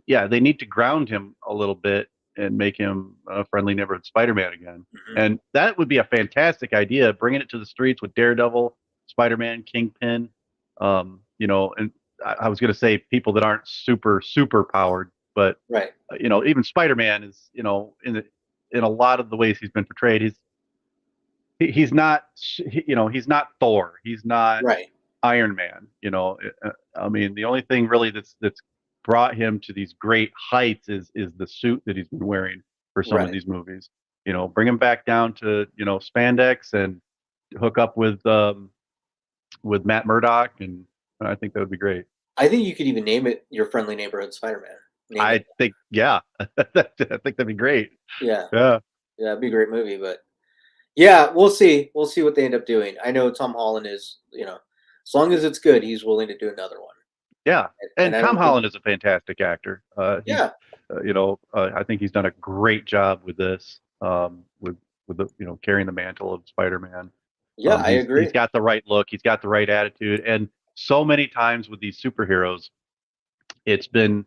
D: they need to ground him a little bit and make him a friendly neighborhood Spider-Man again, and that would be a fantastic idea. Bringing it to the streets with Daredevil, Spider-Man, Kingpin, and I was going to say people that aren't super powered, but
C: right.
D: Even Spider-Man is, in a lot of the ways he's been portrayed, he's not, he's not Thor, he's not
C: right.
D: Iron Man. The only thing really that's brought him to these great heights is the suit that he's been wearing for some of these movies. Bring him back down to spandex and hook up with Matt Murdock, and I think that would be great.
C: I think you could even name it Your Friendly Neighborhood Spider-Man.
D: I think that'd be great.
C: Yeah,
D: it'd
C: be a great movie. But yeah, we'll see what they end up doing. I know Tom Holland is, as long as it's good, he's willing to do another one.
D: Yeah, and Tom Holland is a fantastic actor. I think he's done a great job with this, with the carrying the mantle of Spider-Man.
C: Yeah, I agree.
D: He's got the right look, he's got the right attitude, and so many times with these superheroes, it's been,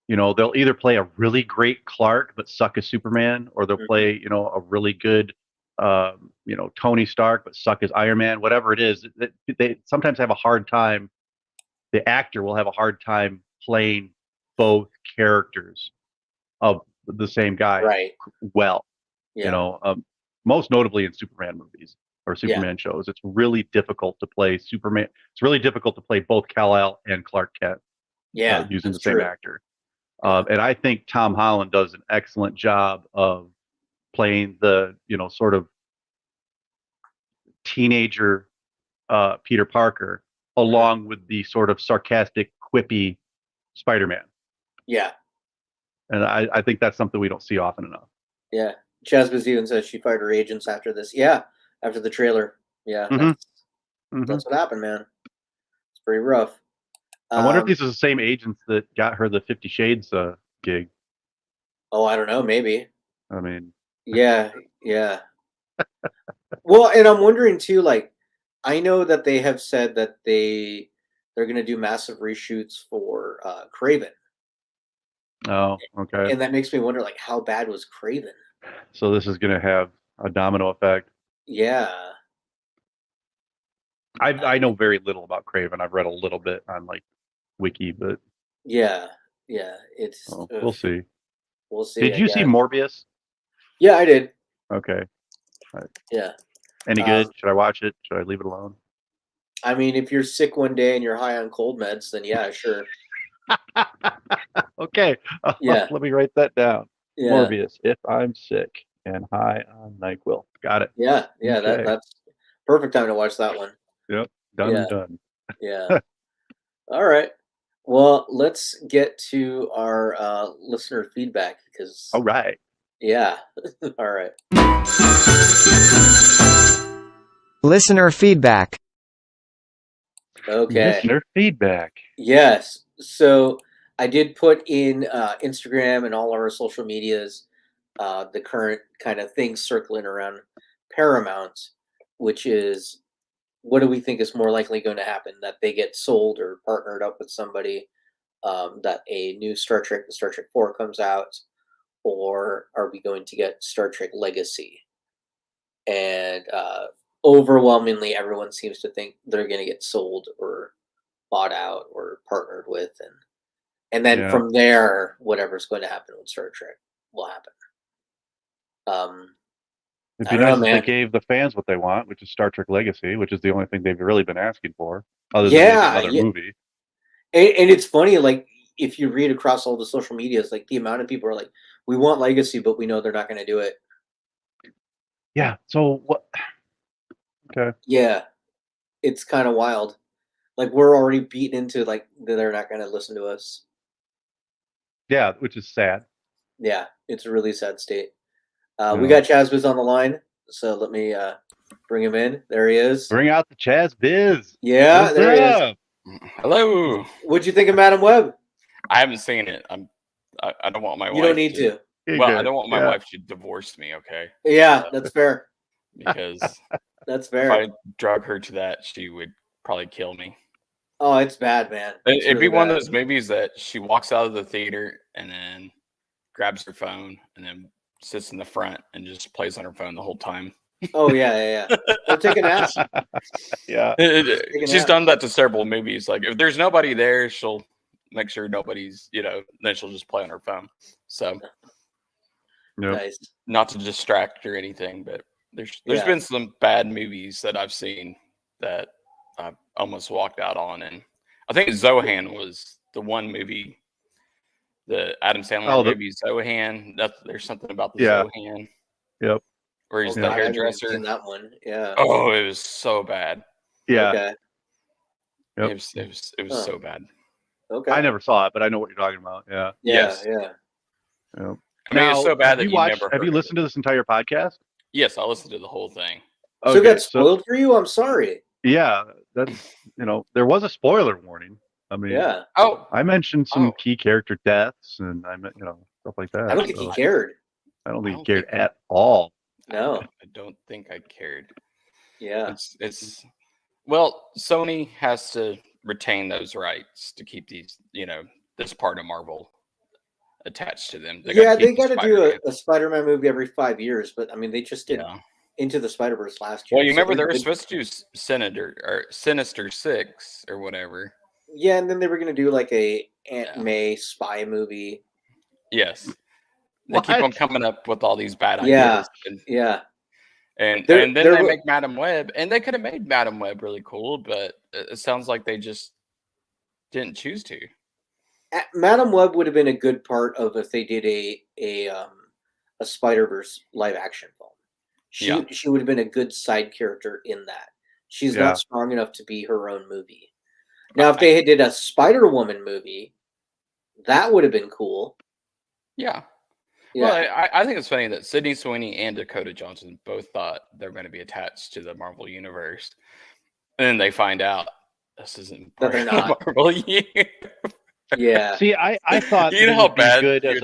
D: they'll either play a really great Clark but suck as Superman, or they'll play, a really good, Tony Stark but suck as Iron Man. Whatever it is, they sometimes have a hard time. The actor will have a hard time playing both characters of the same guy well. Most notably in Superman movies or Superman shows, it's really difficult to play Superman. It's really difficult to play both Kal-El and Clark Kent. Using the same actor. And I think Tom Holland does an excellent job of playing the, sort of teenager Peter Parker, along with the sort of sarcastic, quippy Spider-Man. Yeah. And I think that's something we don't see often enough.
C: Yeah. Chaz even says she fired her agents after this. Yeah. After the trailer. Yeah. That's what happened, man. It's pretty rough.
D: I wonder if these are the same agents that got her the 50 Shades gig.
C: Oh, I don't know. Maybe.
D: I mean.
C: Yeah. Well, and I'm wondering too, like, I know that they have said that they're going to do massive reshoots for Kraven.
D: Oh, okay.
C: And that makes me wonder, like, how bad was Kraven?
D: So this is going to have a domino effect.
C: Yeah.
D: I know very little about Kraven. I've read a little bit on like Wiki, but
C: yeah, it's.
D: We'll see.
C: We'll see.
D: Did you see Morbius?
C: Yeah, I did.
D: Okay.
C: Right. Yeah.
D: Any good? Should I watch it? Should I leave it alone?
C: I mean, if you're sick one day and you're high on cold meds, then yeah, sure.
D: Okay.
C: Yeah.
D: Let me write that down. Yeah. Morbius, if I'm sick. and high on NyQuil. Got it.
C: Yeah,
D: Okay.
C: that's perfect time to watch that one.
D: Yep. Done.
C: Yeah. All right. Well, let's get to our listener feedback because.
D: All right.
C: Yeah. All right.
A: Listener feedback.
C: Okay.
D: Listener feedback.
C: Yes. So I did put in Instagram and all our social medias the current kind of things circling around Paramount, which is what do we think is more likely going to happen? That they get sold or partnered up with somebody, that a new Star Trek, Star Trek 4 comes out, or are we going to get Star Trek Legacy? And overwhelmingly, everyone seems to think they're going to get sold or bought out or partnered with, and then from there, whatever's going to happen with Star Trek will happen.
D: It'd be nice if they gave the fans what they want, which is Star Trek Legacy, which is the only thing they've really been asking for, other than maybe another movie.
C: And it's funny, like if you read across all the social medias, like the amount of people are like, "We want Legacy, but we know they're not going to do it."
D: Yeah. So what? Okay.
C: Yeah, it's kind of wild. Like we're already beaten into like they're not going to listen to us.
D: Yeah, which is sad.
C: Yeah, it's a really sad state. We got Chaz Biz on the line, so let me bring him in. There he is.
D: Bring out the Chaz Biz.
C: Yeah,
D: What's
C: there
D: up?
C: he is.
E: Hello.
C: What'd you think of Madam Web?
E: I haven't seen it. I don't want my wife.
C: You don't need to.
E: Well, I don't want my wife to divorce me. Okay.
C: Yeah, that's fair.
E: Because
C: that's fair.
E: If I drug her to that, she would probably kill me.
C: Oh, it's bad, man.
E: It'd be one of those movies that she walks out of the theater and then grabs her phone and then sits in the front and just plays on her phone the whole time.
C: Oh yeah. Or take a nap.
D: Yeah.
E: She's done that to several movies. Like if there's nobody there, she'll make sure nobody's, then she'll just play on her phone. So
C: nice.
E: Not to distract or anything, but there's been some bad movies that I've seen that I almost walked out on, and I think Zohan was the one movie, the Adam Sandler movie Zohan. There's something about the Zohan.
D: Yep.
E: Where he's the hairdresser.
C: Seen that one. Yeah.
E: Oh, it was so bad.
D: Yeah.
C: Okay.
E: Yep. It was so bad.
C: Okay.
D: I never saw it, but I know what you're talking about. Yeah.
C: Yeah.
D: Yep.
E: I mean, it's so bad that
D: have you listened to this entire podcast?
E: Yes, I listened to the whole thing.
C: So it got spoiled for you? I'm sorry.
D: Yeah, that's there was a spoiler warning. I mean, I mentioned some key character deaths and stuff like that.
C: I don't think he cared.
D: I don't think he cared at all.
C: No,
E: I don't think I cared.
C: Yeah,
E: it's well, Sony has to retain those rights to keep these, this part of Marvel attached to them.
C: They got to do a Spider-Man movie every 5 years, but I mean, they just did Into the Spider-Verse last year.
E: Well, you remember they were supposed to do Sinister Six or whatever.
C: Yeah, and then they were going to do like a Aunt May spy movie.
E: Yes. They keep on coming up with all these bad ideas. And then they make Madam Web, and they could have made Madam Web really cool, but it sounds like they just didn't choose to.
C: Madam Web would have been a good part of if they did a Spider-Verse live action film. She would have been a good side character in that. She's not strong enough to be her own movie. Now, if they did a Spider-Woman movie, that would have been cool.
E: Yeah. Well, I think it's funny that Sydney Sweeney and Dakota Johnson both thought they're going to be attached to the Marvel Universe. And then they find out this isn't part of the Marvel Universe.
C: Yeah.
D: See, I thought
E: how bad
D: good as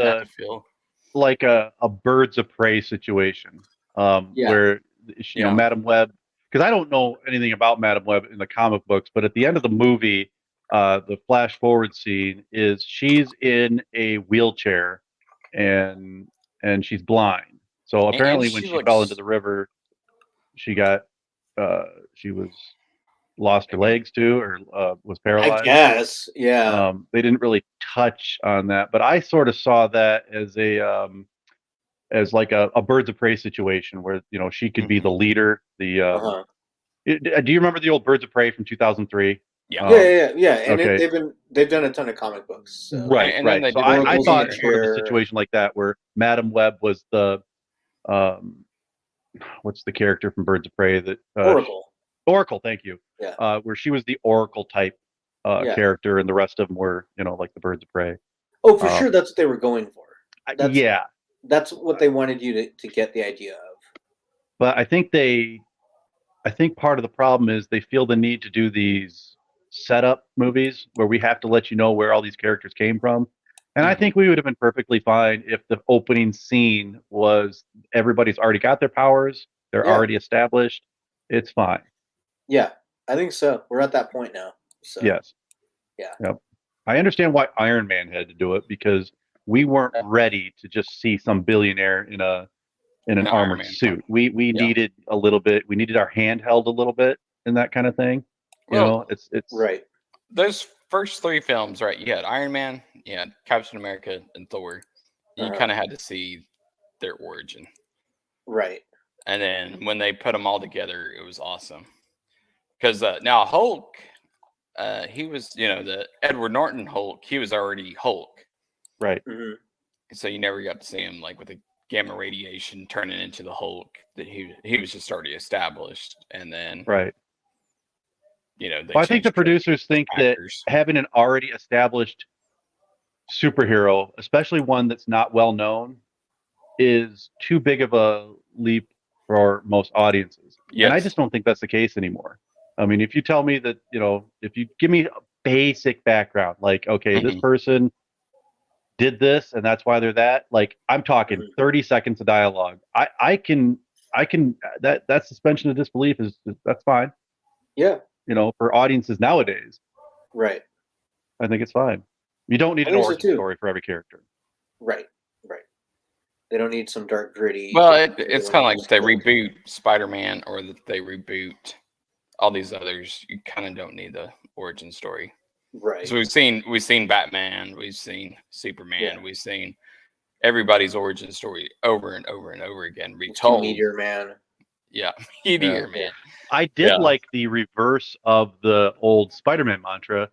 D: like a Birds of Prey situation, where Madam Web. Because I don't know anything about Madam Web in the comic books, but at the end of the movie, the flash forward scene is she's in a wheelchair and she's blind. So apparently, when she fell into the river, she was lost her legs too, or was paralyzed.
C: I guess, yeah.
D: They didn't really touch on that, but I sort of saw that as as like a Birds of Prey situation where she could be the leader. Do you remember the old Birds of Prey from 2003?
C: Yeah. And they've done a ton of comic books. So.
D: Right. So I thought sort of a situation like that where Madam Web was the what's the character from Birds of Prey that
C: Oracle.
D: Oracle, thank you.
C: Yeah.
D: Where she was the Oracle type character, and the rest of them were, like the Birds of Prey.
C: Oh, for sure, that's what they were going for.
D: Yeah,
C: that's what they wanted you to get the idea of.
D: But I think part of the problem is they feel the need to do these setup movies where we have to let you know where all these characters came from. And I think we would have been perfectly fine if the opening scene was everybody's already got their powers, they're already established. It's fine.
C: Yeah, I think so. We're at that point now. So.
D: Yes.
C: Yeah.
D: Yep. I understand why Iron Man had to do it, because we weren't ready to just see some billionaire in an armored suit. We needed a little bit. We needed our hand held a little bit and that kind of thing. It's
C: right.
E: Those first 3 films, right? You had Iron Man, you had Captain America, and Thor. You kind of had to see their origin,
C: right?
E: And then when they put them all together, it was awesome. Because now Hulk, he was, the Edward Norton Hulk. He was already Hulk,
D: right?
C: Mm-hmm.
E: So you never got to see him like with the gamma radiation turning into the Hulk. That he was just already established, and then
D: right.
E: I
D: think the producers think that having an already established superhero, especially one that's not well known, is too big of a leap for most audiences. Yes. And I just don't think that's the case anymore. I mean, if you tell me that, if you give me a basic background, like, okay, this person did this and that's why they're that, like, I'm talking 30 seconds of dialogue. I can that suspension of disbelief that's fine.
C: Yeah.
D: For audiences nowadays.
C: Right.
D: I think it's fine. You don't need an origin story for every character.
C: Right. They don't need some dark, gritty.
E: Well, it's kind of like they reboot Spider-Man or that they reboot all these others. You kind of don't need the origin story.
C: Right.
E: So we've seen Batman, we've seen Superman, we've seen everybody's origin story over and over and over again retold.
C: Meteor Man.
E: Yeah, Meteor Man.
D: I did like the reverse of the old Spider-Man mantra.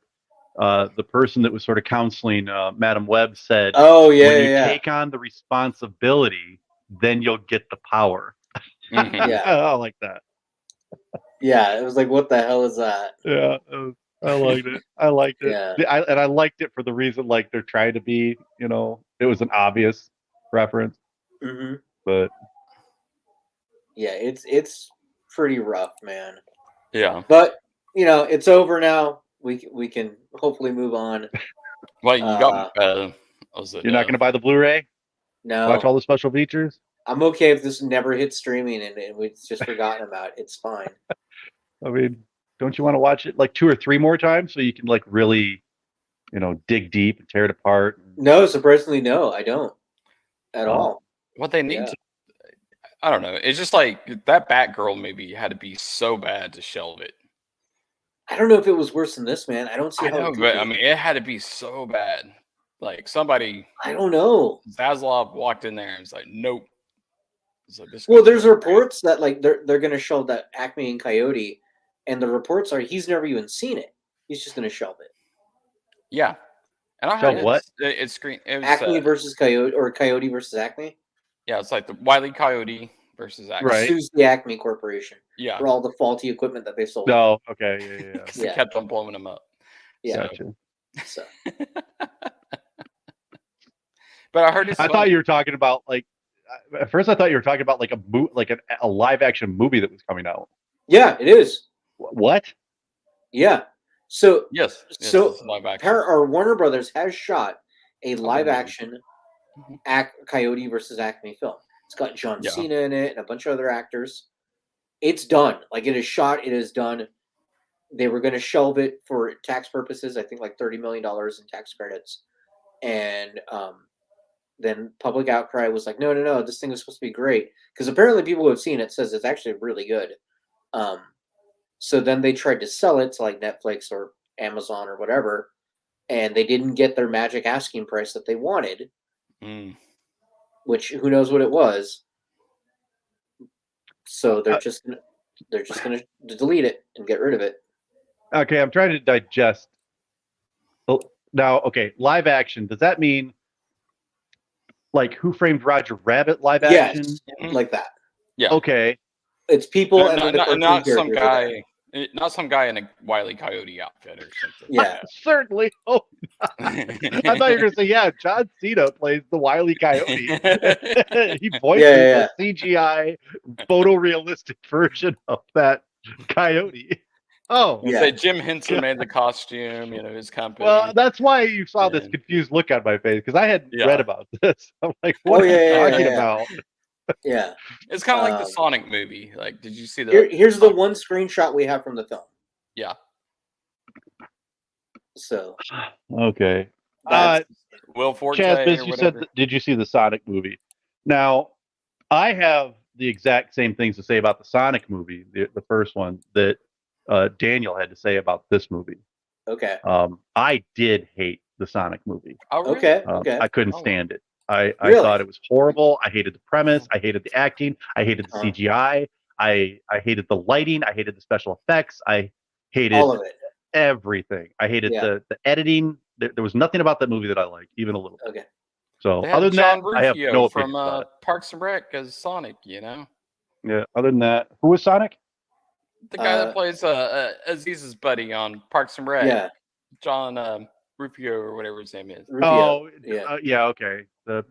D: The person that was sort of counseling Madam Web said,
C: "Oh yeah,
D: when you take on the responsibility, then you'll get the power."
C: Yeah,
D: I like that.
C: Yeah, it was like, what the hell is that?
D: Yeah, I liked it. I liked it.
C: Yeah.
D: I liked it for the reason, like, they're trying to be, it was an obvious reference.
C: Mm-hmm.
D: But
C: yeah, it's pretty rough, man.
E: Yeah.
C: But it's over now. We can hopefully move on.
E: Well, you got.
D: You're not going to buy the Blu-ray?
C: No.
D: Watch all the special features?
C: I'm okay if this never hits streaming and we've just forgotten about it. It's fine.
D: I mean, don't you want to watch it like 2 or 3 more times so you can like really, dig deep and tear it apart?
C: No, surprisingly, no, I don't at all.
E: What they need to, I don't know. It's just like that Batgirl movie had to be so bad to shelve it.
C: I don't know if it was worse than this, man. I don't see how.
E: But I mean, it had to be so bad. Like somebody,
C: I don't know.
E: Zaslav walked in there and was like, "Nope." Like,
C: well, there's reports that like they're going to shelve that Acme and Coyote, and the reports are he's never even seen it. He's just going to shelve it.
E: Yeah, and I
D: heard what?
E: It's screen. It was,
C: Acme versus Coyote or Coyote versus Acme.
E: Yeah, it's like the Wile E. Coyote versus Acme.
C: Right. Sues the Acme Corporation.
E: Yeah.
C: For all the faulty equipment that they sold.
D: No, okay, yeah.
E: They kept on blowing them up.
C: Yeah.
D: Gotcha.
C: So.
E: But I heard it's.
D: I thought you were talking about like. At first, I thought you were talking about like a live action movie that was coming out.
C: Yeah, it is.
D: What?
C: Yeah. So
E: yes.
C: So
E: live action.
C: Our Warner Brothers has shot a live action Coyote versus Acme film. It's got John Cena in it and a bunch of other actors. It's done. Like, it is shot. It is done. They were going to shelve it for tax purposes. I think like $30 million in tax credits. And then public outcry was like, no, this thing is supposed to be great. Because apparently people who have seen it says it's actually really good. So then they tried to sell it to like Netflix or Amazon or whatever. And they didn't get their magic asking price that they wanted. Which, who knows what it was. So they're just gonna delete it and get rid of it.
D: Okay, I'm trying to digest. Now, okay, live action. Does that mean like Who Framed Roger Rabbit live
C: Yes,
D: action?
C: like that.
E: Yeah.
D: Okay.
C: It's people
E: No,
C: and then the cartoon
E: not some
C: characters are there.
E: guy, not some guy in a Wile E. Coyote outfit or something.
C: Yeah.
D: Certainly. Oh, I thought you were going to say, yeah, John Cena plays the Wile E. Coyote. He voices
C: Yeah.
D: a CGI photorealistic version of that coyote. Oh,
C: Yeah.
E: Say Jim Henson made the costume, his company.
D: well, that's why you saw this confused look on my face, because I had read about this. I'm like, what are you talking about?
C: Yeah.
E: It's kind of like the Sonic movie. Like, did you see the?
C: Here's the one screenshot we have from the film.
E: Yeah.
C: So.
D: Okay.
E: Will Forte
D: Chaz,
E: or whatever.
D: did you see the Sonic movie? Now, I have the exact same things to say about the Sonic movie, the first one, that Daniel had to say about this movie.
C: Okay.
D: I did hate the Sonic movie.
E: Oh, really?
C: Okay.
D: I couldn't stand it. I
C: Really?
D: thought it was horrible. I hated the premise. I hated the acting. I hated the CGI. I hated the lighting. I hated the special effects. I hated
C: all of it.
D: Everything. I hated the editing. There was nothing about that movie that I liked, even a little.
C: Okay.
D: So
E: They
D: other than
E: John
D: that, I have
E: Rufio
D: no opinion
E: from
D: about it.
E: Parks and Rec as Sonic.
D: Yeah. Other than that, who was Sonic?
E: The guy that plays Aziz's buddy on Parks and Rec.
C: Yeah.
E: John Rufio or whatever his name is.
C: Rufio.
D: Oh,
C: yeah.
D: Okay.
C: Yeah.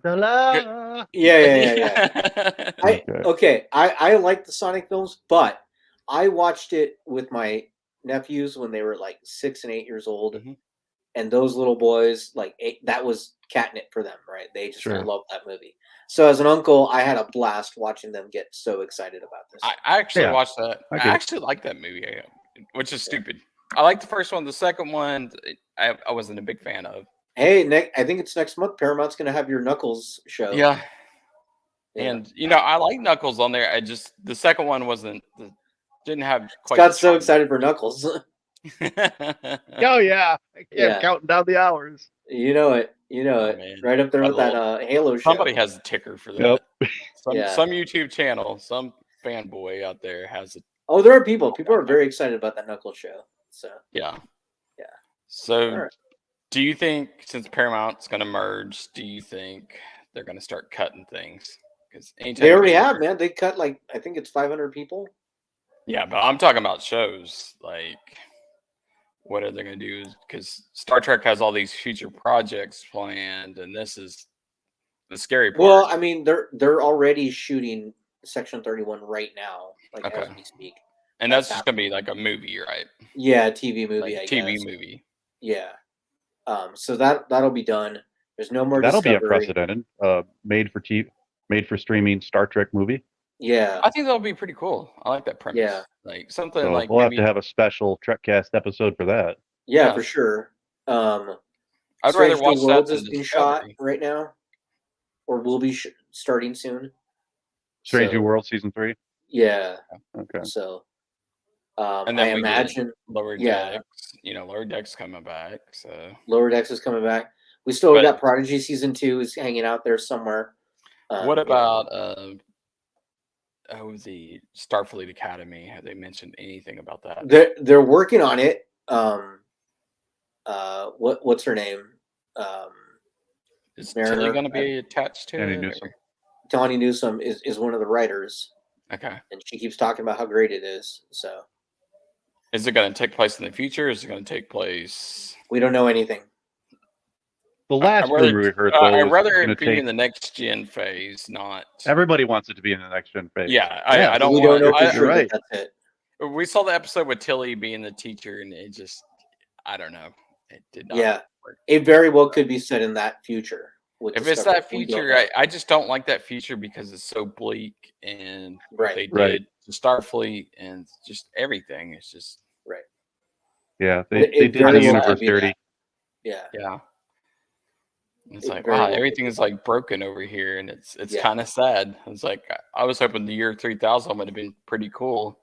C: I like the Sonic films, but I watched it with my nephews when they were like 6 and 8 years old, and those little boys, that was catnip for them, right? They just loved that movie. So as an uncle, I had a blast watching them get so excited about this.
E: I actually watched that. I actually like that movie, which is stupid. I like the first one. The second one, I wasn't a big fan of.
C: Hey, I think it's next month. Paramount's going to have your Knuckles show.
E: Yeah. And I like Knuckles on there. The second one didn't have quite.
C: Scott's so excited for Knuckles.
D: Oh yeah, counting down the hours.
C: You know it. Man. Right up there with that Halo show.
E: Somebody has a ticker for that. Yep. Some YouTube channel, some fanboy out there has it.
C: Oh, there are people. People are very excited about that Knuckles show. So
E: yeah. So, do you think since Paramount's going to merge, do you think they're going to start cutting things? Because
C: they already have, man. They cut I think it's 500 people.
E: Yeah, but I'm talking about shows. Like, what are they going to do? Because Star Trek has all these future projects planned, and this is the scary part.
C: Well, I mean, they're already shooting Section 31 right now, as we speak.
E: And that's just going to be like a movie, right?
C: Yeah, TV movie, I guess.
E: TV movie.
C: Yeah. So that'll be done. There's no more
D: That'll
C: Discovery.
D: Be unprecedented. Made for streaming Star Trek movie.
C: Yeah.
E: I think that'll be pretty cool. I like that premise.
C: Yeah.
E: Like something
D: so
E: like
D: we'll have to have a special Trekcast episode for that.
C: Yeah, for sure.
E: I'd rather watch
C: Worlds
E: that
C: is being shot right now, or will be starting soon.
D: Strange New World season 3.
C: Yeah.
D: Okay.
C: So,
E: and then
C: I imagine
E: Lower Decks. Lower Decks coming back. So
C: Lower Decks is coming back. We still got Prodigy season 2 is hanging out there somewhere.
E: What about the Starfleet Academy? Have they mentioned anything about that?
C: They're working on it. What's her name?
E: Is Tilly going to be attached to it?
C: Tawny Newsome is one of the writers.
E: Okay.
C: And she keeps talking about how great it is. So,
E: is it going to take place in the future? Or is it going to take place?
C: We don't know anything.
D: The last rumor we heard,
E: I'd rather it be in the next gen phase, not.
D: Everybody wants it to be in the next gen phase.
E: Yeah, I don't.
C: We don't know for sure.
D: Right.
C: That's it.
E: We saw the episode with Tilly being the teacher, and it just, I don't know, it did not.
C: Yeah, work. It very well could be set in that future.
E: If it's that future, I just don't like that future because it's so bleak, and what they did to Starfleet and just everything. It's just
C: right.
D: Yeah, they did the universe dirty.
C: Yeah.
E: It's like, wow, everything is like broken over here, and it's kind of sad. It's like I was hoping the year 3000 would have been pretty cool.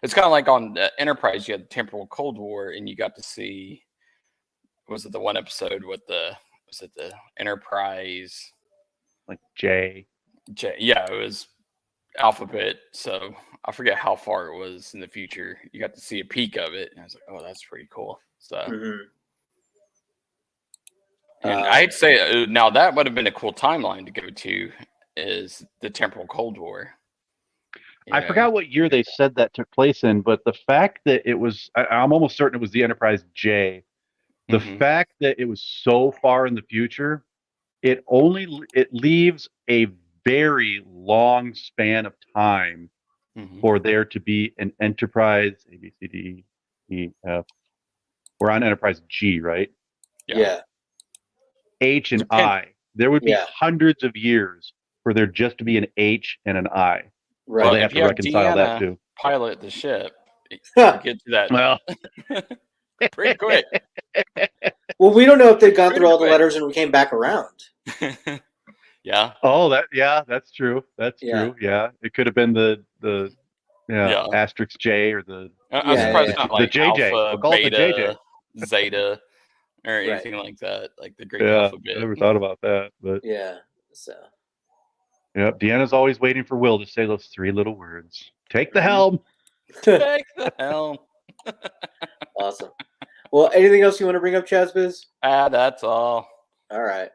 E: It's kind of like on Enterprise, you had the temporal Cold War, and you got to see. Was it the one episode with the Enterprise?
D: Like J.
E: Yeah, it was Alphabet. So I forget how far it was in the future. You got to see a peek of it, and I was like, oh, that's pretty cool. So. And I'd say now that would have been a cool timeline to go to, is the temporal Cold War.
D: I forgot what year they said that took place in, but the fact that it was, I'm almost certain it was the Enterprise J. The fact that it was so far in the future, it leaves a very long span of time for there to be an Enterprise A, B, C, D, E, F. We're on Enterprise G, right?
C: Yeah.
D: H and I. There would be hundreds of years for there just to be an H and an I.
C: Right.
D: So they have to reconcile that too.
E: Pilot the ship. Get to that.
D: Well,
E: pretty quick.
C: Well, we don't know if they've gone through all the letters and we came back around.
E: Yeah.
D: Oh, that's true. That's true. Yeah, it could have been the asterisk J or the.
E: I'm surprised it's not like
D: the JJ.
E: Alpha,
D: We'll call it the
E: Beta,
D: JJ.
E: Zeta, or anything like that, like the Greek alphabet.
D: I never thought about that, but
C: so.
D: Yep, Deanna's always waiting for Will to say those three little words. Take the helm.
E: Take the helm.
C: Awesome. Well, anything else you want to bring up, Chazbiz?
E: That's all.
C: All right.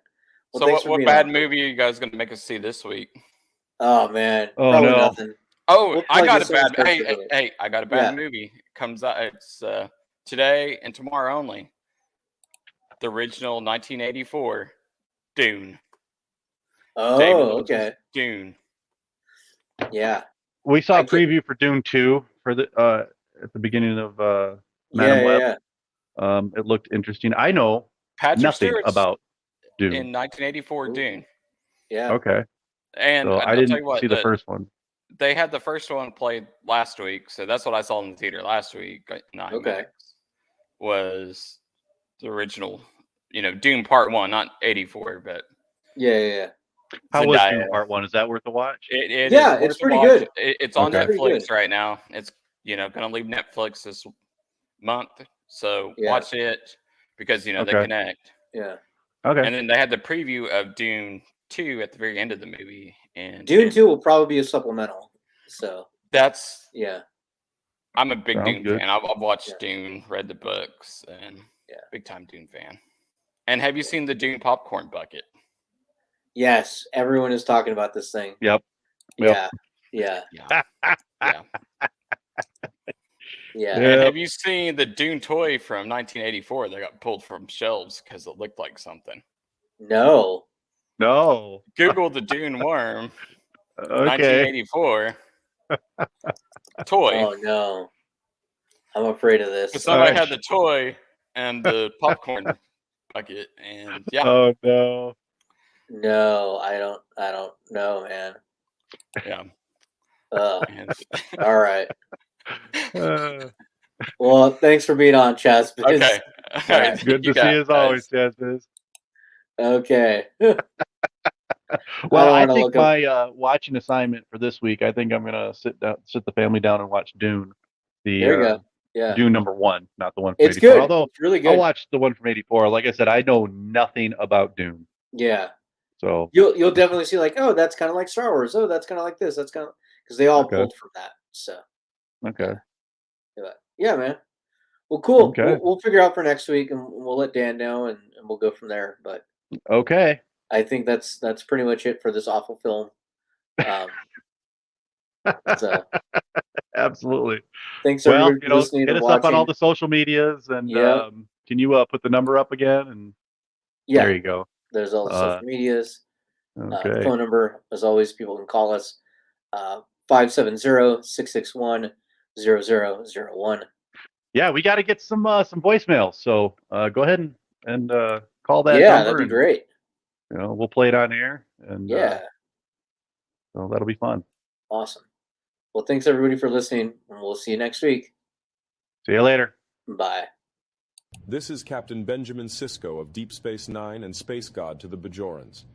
E: Well, so what bad movie are you guys going to make us see this week?
C: Oh, man.
D: Oh,
C: probably
D: no.
C: nothing.
E: Oh, I got a bad. Hey, I got a bad movie. It comes out. It's today and tomorrow only. The original 1984 Dune.
C: Oh, okay.
E: Dune.
C: Yeah.
D: We saw a preview for Dune 2 for the at the beginning of Madam Web. It looked interesting. I know nothing about Dune.
E: In 1984 Dune.
C: Yeah.
D: Okay.
E: And
D: so I didn't see the first one.
E: They had the first one played last week, so that's what I saw in the theater last week. Was the original, Dune Part 1, not 84, but
C: yeah.
D: How was Dune Part 1? Is that worth a watch?
C: It's pretty good.
E: It's on Netflix right now. It's going to leave Netflix this month, so watch it because they connect.
C: Yeah.
D: Okay.
E: And then they had the preview of Dune 2 at the very end of the movie, and
C: Dune 2 will probably be a supplemental. So
E: that's I'm a big Dune fan. I've watched Dune, read the books, and big time Dune fan. And have you seen the Dune popcorn bucket?
C: Yes, everyone is talking about this thing.
D: Yep.
C: Yeah.
E: And have you seen the Dune toy from 1984 that got pulled from shelves because it looked like something?
C: No.
E: Google the Dune worm. 1984 toy.
C: Oh no. I'm afraid of this.
E: Somebody had the toy and the popcorn bucket, and
D: Oh no.
C: No, I don't know, man.
E: Yeah.
C: All right. Well, thanks for being on, Chaz.
E: Okay.
D: All right. Good to see you as always, Chaz.
C: Okay.
D: Well, I think my watching assignment for this week, I think I'm gonna sit the family down and watch Dune.
C: There you go. Yeah.
D: Dune number 1, not the one from 84.
C: It's good.
D: Although
C: it's really good.
D: I'll watch the one from 84. Like I said, I know nothing about Dune.
C: Yeah.
D: So
C: you'll definitely see that's kind of like Star Wars. Oh, that's kind of like this. That's kind of because they all pulled from that. So.
D: Okay.
C: Yeah, man. Well, cool.
D: Okay.
C: We'll figure out for next week, and we'll let Dan know, and we'll go from there. But
D: okay.
C: I think that's pretty much it for this awful film. So
D: absolutely.
C: Thanks everybody for listening.
D: Hit us up on all the social medias, and can you put the number up again? And there you go.
C: There's all the social medias.
D: Okay.
C: Phone number, as always, people can call us 570-661-0001.
D: Yeah, we got to get some voicemails. So go ahead and call that.
C: Yeah,
D: number
C: that'd be great.
D: We'll play it on air, and so that'll be fun.
C: Awesome. Well, thanks everybody for listening, and we'll see you next week.
D: See you later.
C: Bye.
F: This is Captain Benjamin Sisko of Deep Space Nine and Space God to the Bajorans.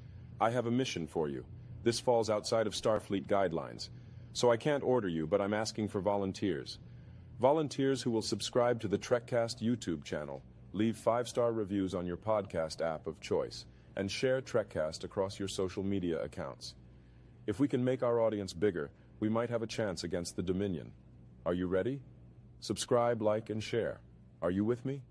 F: I have a mission for you. This falls outside of Starfleet guidelines, so I can't order you, but I'm asking for volunteers. Volunteers who will subscribe to the Trekcast YouTube channel, leave 5-star reviews on your podcast app of choice, and share Trekcast across your social media accounts. If we can make our audience bigger, we might have a chance against the Dominion. Are you ready? Subscribe, like, and share. Are you with me?